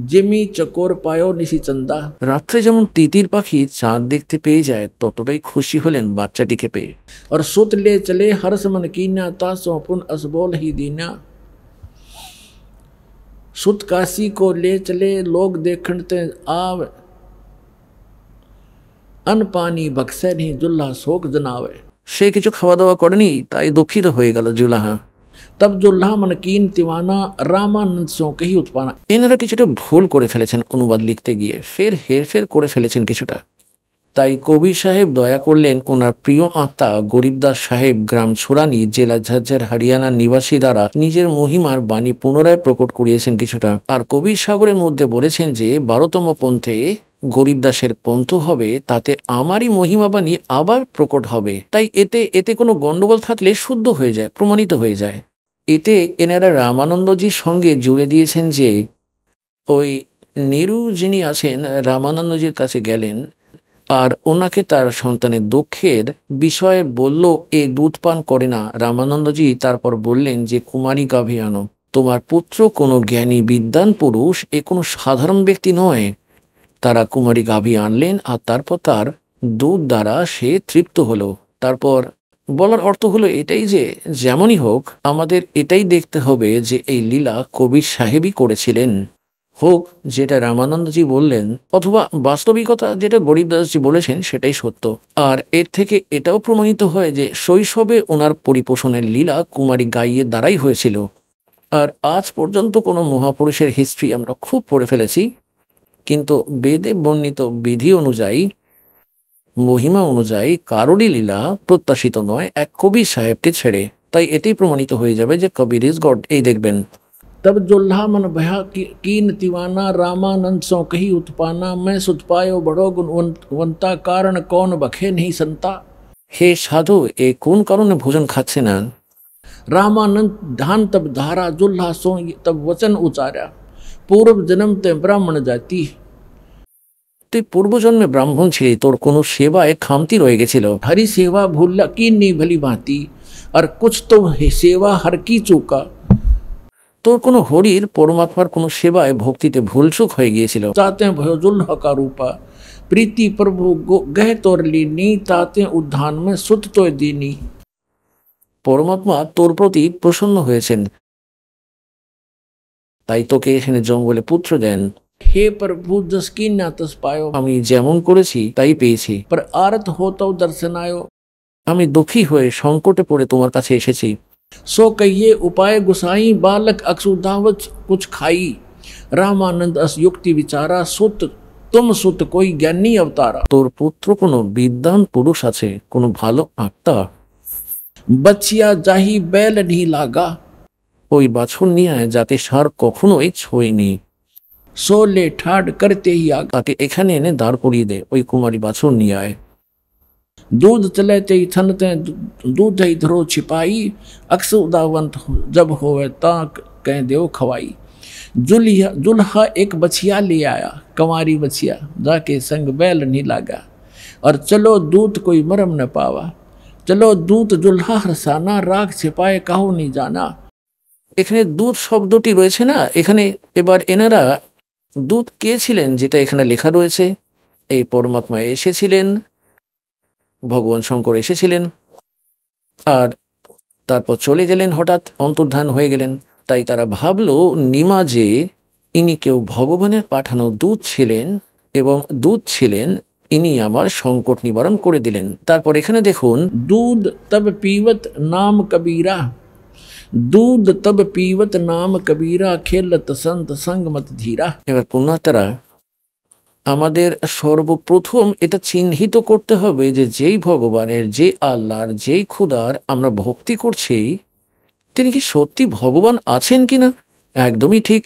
जिमी चकोर पायो निशी चंदा।
রাত্রে যেমন তিতির পাখি চাঁদ দেখতে পেয়ে যায়, ততটাই খুশি হলেন বাচ্চাটিকে পেয়ে।
और सुत ले चले हर्ष मन कीना, तासो पुन असबोल ही दीना। सुत काशी को ले चले लोग देखण ते आव, अन पानी बक्से नहीं जुल्हा शोक जनावे।
সে কিছু খাওয়া দাওয়া করেনি, তাই দুঃখিত হয়ে গেল জুলাহা।
तब जुल्हा मन कीन तिवाना, रामानंद सो कही उत्पाना।
এনারা কিছুটা ভুল করে ফেলেছেন অনুবাদ লিখতে গিয়ে, হেরফের করে ফেলেছেন কিছুটা। তাই কবি সাহেব দয়া করলেন ওনার প্রিয় আত্মা গরিবদাস সাহেব, গ্রাম ছোড়ানি, জেলা ঝাজ্জার, হরিয়ানার নিবাসী দ্বারা নিজের মহিমার বাণী পুনরায় প্রকট করিয়েছেন কিছুটা। আর কবির সাগরের মধ্যে বলেছেন যে 12তম পন্থে গরিবদাসের পন্থ হবে, তাতে আমারই মহিমাবাণী আবার প্রকট হবে। তাই এতে কোনো গন্ডগোল থাকলে শুদ্ধ হয়ে যায়, প্রমাণিত হয়ে যায়। এতে এনারা রামানন্দজির সঙ্গে জুড়ে দিয়েছেন যে ওই নিরু যিনি আছেন রামানন্দজির কাছে গেলেন আর ওনাকে তার সন্তানের দুঃখের বিষয়ে বলল এ দুধ পান করে না। রামানন্দজি তারপর বললেন যে কুমারী গাভী আনো। তোমার পুত্র কোনো জ্ঞানী বিদ্বান পুরুষ, এ কোনো সাধারণ ব্যক্তি নয়। তারা কুমারী গাভী আনলেন আর তারপর তার দুধ দ্বারা সে তৃপ্ত হলো। তারপর বলার অর্থ হলো এটাই যে যেমনই হোক আমাদের এটাই দেখতে হবে যে এই লীলা কবির সাহেবই করেছিলেন, হোক যেটা রামানন্দজি বললেন অথবা বাস্তবিকতা যেটা গরিবদাসজি বলেছেন সেটাই সত্য। আর এর থেকে এটাও প্রমাণিত হয় যে শৈশবে ওনার পরিপোষণের লীলা কুমারী গাইয়ের দ্বারাই হয়েছিল। আর আজ পর্যন্ত কোনো মহাপুরুষের হিস্ট্রি আমরা খুব পড়ে ফেলেছি, কিন্তু বেদে বর্ণিত বিধি অনুযায়ী মহিমা অনুযায়ী কারোরই লীলা প্রত্যাশিত নয় এক কবি সাহেবকে ছেড়ে। তাই এটাই প্রমাণিত হয়ে যাবে যে কবির ইজ গড। এই দেখবেন,
तब जोल्हा मन भया कीन तिवाना रामानंद सो कही उत्पाना मैं सुत पायो बड़ो गुणवंता कारण कौन बखे नहीं संता।
হে সাধু এ কোন কারণে ভোজন খাচ্ছে না?
रामानंद धान तब धारा जोल्हा सो तब वचन उचारा पूर्व जन्म ते ब्राह्मण जाति।
তুই পূর্বজন্মে ব্রাহ্মণ ছিলি, তোর কোনো সেবায় খামতি রয়ে গেছিল।
हरि सेवा भूला की नहीं भली भांति और कुछ तो सेवा हर की चूका।
তোর কোনো হরির পরমাত্মার কোনো সেবায় ভক্তিতে ভুলচুক হয়ে গিয়েছিল।
चाहते भयो जुल्हा का रूपा प्रीति प्रभु गह तोर लीनी ताते उद्धान में सुत तो दीनी।
পরমাত্মা তোর প্রতি প্রসন্ন হয়েছেন, তাই তোকে এখানে জঙ্গলে পুত্র দেন।
हे प्रभु जस की ना तस पायो
আমি যেমন করেছি তাই পেয়েছি।
पर आरत हो तो दर्शन आयो।
আমি দুঃখী হয়ে সংকটে পড়ে তোমার কাছে এসেছি।
सो कहिए उपाय गुसाई बालक अक्षुदावत कुछ खाई। रामानंद अस युक्ति विचारा सुत तुम सुत कोई ज्ञानी अवतारा।
তোর পুত্র কোনো বিদ্বান পুরুষ আছে, কোনো ভালো আত্মা।
बचिया जाही बैल नहीं लागा
ওই বাছুর নিয়ে আয় যাতে সার কখনোই ছোঁয়নি।
सो ले ठाड करते ही आगा।
তাকে एखाने এনে दाड़ करिए दे। ওই कुमारी बाछुर निये आए।
दूध चले ते थनते दूध ही धरो छिपाई अक्सर उदावंत जब होवे ता कह देव खवाई। जुल्हा एक बछिया ले आया कंवारी बछिया जाके संग बैल नहीं लागा और चलो दूत कोई मरम न पावा। चलो दूत जुल्हा हरसाना राग छिपाए काहू नहीं जाना।
এখানে দূত শব্দটি রয়েছে না, এখানে এবার এনারা দূত কে ছিলেন যেটা এখানে লেখা রয়েছে, এই পরমাত্মা এসেছিলেন, ভগবান শঙ্কর এসেছিলেন আর তারপর চলে গেলেন, হঠাৎ অন্তর্ধান হয়ে গেলেন। তাই তারা ভাবলো নিমা যে ইনি কেউ ভগবানের পাঠানো দূত ছিলেন এবং দূত ছিলেন ইনি আমার সংকট নিবারণ করে দিলেন। তারপর এখানে দেখুন
दूध तब पीवत नाम कबीरा दूध तब पीवत नाम कबीरा खेलत संत संग मत धीरा।
এবার পুণ্যাত্মারা আমাদের সর্বপ্রথম এটা চিহ্নিত করতে হবে যে যেই ভগবানের, যে আল্লাহর, যেই খুদার আমরা ভক্তি করছি তিনি কি সত্যি ভগবান আছেন কিনা। একদমই ঠিক।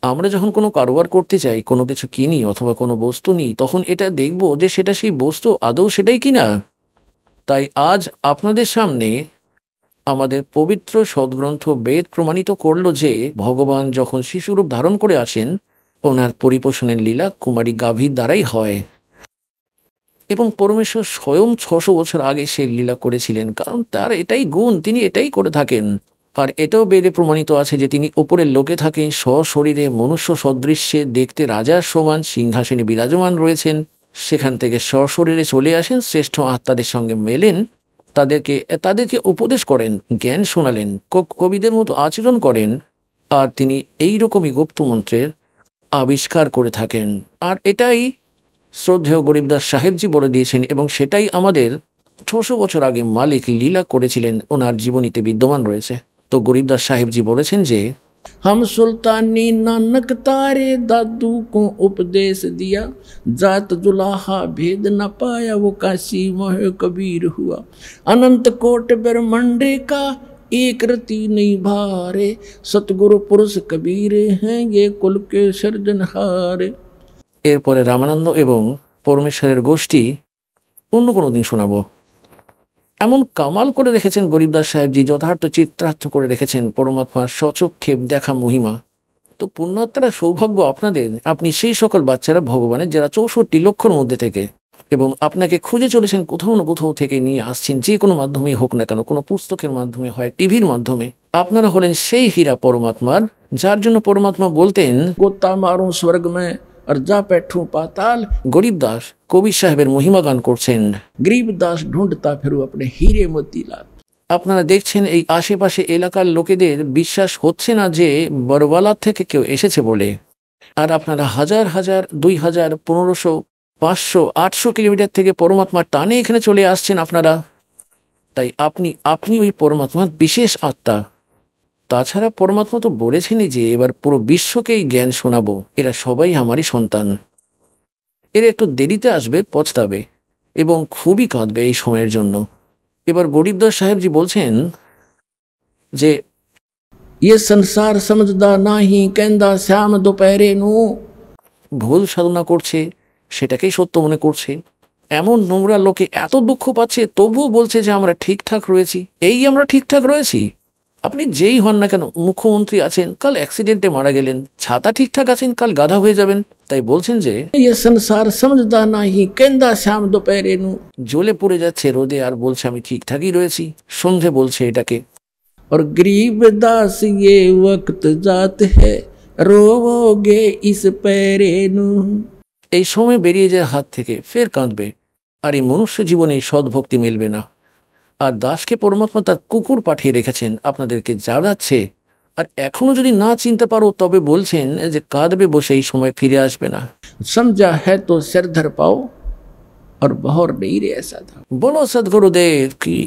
আমরা যখন কোনো কারবার করতে চাই, কোনো কিছু কিনি অথবা কোনো বস্তু নিই, তখন এটা দেখব যে সেটা সেই বস্তু আদৌ সেটাই কিনা। তাই আজ আপনাদের সামনে আমাদের পবিত্র সদ্গ্রন্থ বেদ প্রমাণিত করলো যে ভগবান যখন শিশুরূপ ধারণ করে আসেন ওনার পরিপোষণের লীলা কুমারী গাভীর দ্বারাই হয় এবং পরমেশ্বর স্বয়ং 600 বছর আগে সেই লীলা করেছিলেন, কারণ তার এটাই গুণ, তিনি এটাই করে থাকেন। আর এটাও বেদে প্রমাণিত আছে যে তিনি ওপরের লোকে থাকেন, সশরীরে মনুষ্য সদৃশ্যে দেখতে রাজার সমান সিংহাসনে বিরাজমান রয়েছেন, সেখান থেকে সশরীরে চলে আসেন, শ্রেষ্ঠ আত্মাদের সঙ্গে মেলেন, তাদেরকে উপদেশ করেন, জ্ঞান শোনালেন, কবিদের মতো আচরণ করেন, আর তিনি এইরকমই গুপ্তমন্ত্রের আবিষ্কার করে থাকেন। আর এটাই শ্রদ্ধেয় গরিবদাস সাহেবজি বলে দিয়েছেন এবং সেটাই আমাদের 600 বছর আগে মালিক লীলা করেছিলেন ওনার জীবনীতে বিদ্যমান রয়েছে। তো গরিবদাস সাহেবজি বলেছেন যে
हम सुल्तानी नानक तारे दादू को उपदेश दिया जात जुलाहा भेद न पाया वो काशी मोह कबीर हुआ। अनंत कोट ब्रह्मंडे का एक रति नहीं भारे सतगुरु पुरुष कबीर हैं ये कुल के सर्जनहारे।
এরপরে রামানন্দ এবং পরমেশ্বরের গোষ্ঠী অন্য কোনো দিন শোনাবো। এমন কামাল করে রেখেছেন গরিবদাস সাহেবজি, যথার্থ চিত্রার্থ করে রেখেছেন পরমাত্মার স্বচক্ষে দেখা মহিমা। তো পুণ্যাত্মারা সৌভাগ্য আপনাদের, আপনি সেই সকল বাচ্চারা ভগবানের যারা 64 লক্ষর মধ্যে থেকে, এবং আপনাকে খুঁজে চলেছেন কোথাও না কোথাও থেকে নিয়ে আসছেন, যে কোনো মাধ্যমেই হোক না কেন, কোনো পুস্তকের মাধ্যমে হয়, টিভির মাধ্যমে। আপনারা হলেন সেই হীরা পরমাত্মার, যার জন্য পরমাত্মা বলতেন
गोता मारूं स्वर्ग में और जा बैठूं पाताल।
গরিবদাস কবির সাহেবের মহিমা গান করছেন।
गरीबदास ढूंढता फिरूं अपने हीरे मोतीलाल।
আপনারা দেখছেন এই আশেপাশে এলাকার লোকেদের বিশ্বাস হচ্ছে না যে বড়বালার থেকে কেউ এসেছে বলে, আর আপনারা হাজার হাজার 2000 1500 500 800 কিলোমিটার থেকে পরমাত্মার টানে এখানে চলে আসছেন আপনারা। তাই আপনি ওই পরমাত্মার বিশেষ আত্মা। তাছাড়া পরমাত্মা তো বলেছেনই যে এবার পুরো বিশ্বকেই জ্ঞান শোনাবো, এরা সবাই আমারই সন্তান। এরা একটু দেরিতে আসবে, পছতাবে এবং খুবই কাঁদবে এই সময়ের জন্য। এবার গরিবদাস সাহেবজি বলছেন যে
ये संसार समझदा नाही कहंदा श्याम दोपहरे नू।
ভুল সাধনা করছে, সেটাকেই সত্য মনে করছে। এমন নোংরা লোকে এত দুঃখ পাচ্ছে, তবুও বলছে যে আমরা ঠিকঠাক রয়েছি। এই আমরা ঠিকঠাক রয়েছি। আপনি যেই হন না কেন, মুখ্যমন্ত্রী আছেন, কাল অ্যাক্সিডেন্টে মারা গেলেন, ছাতা ঠিকঠাক আছেন, কাল গাধা হয়ে যাবেন। তাই বলছেন যে
ये संसार समझदा नाही कहंदा श्याम दोपहरे नू।
জ্বলে পড়ে যাচ্ছে রোদে আর বলছে আমি ঠিকঠাকই রয়েছি, সন্ধে বলছে এটাকে।
और गरीबदास ये वक्त जात है रोवोगे इस पैरे नू।
এই সময় বেরিয়ে যায় হাত থেকে, ফের কাঁদবে। আর এই মনুষ্য জীবনে সদ্ভক্তি মিলবে না। আর দাসকে পরমাত্মা তার কুকুর পাঠিয়ে রেখেছেন আপনাদেরকে জ্বালাচ্ছে। আর এখনো যদি না চিনতে পারো তবে বলছেন যে কাঁদবে বসে, এই সময় ফিরে আসবে না।
समझा है तो सिर धर पाओ और बहर नहीं रे ऐसा था।
বলো সদ্গুরুদেব কি।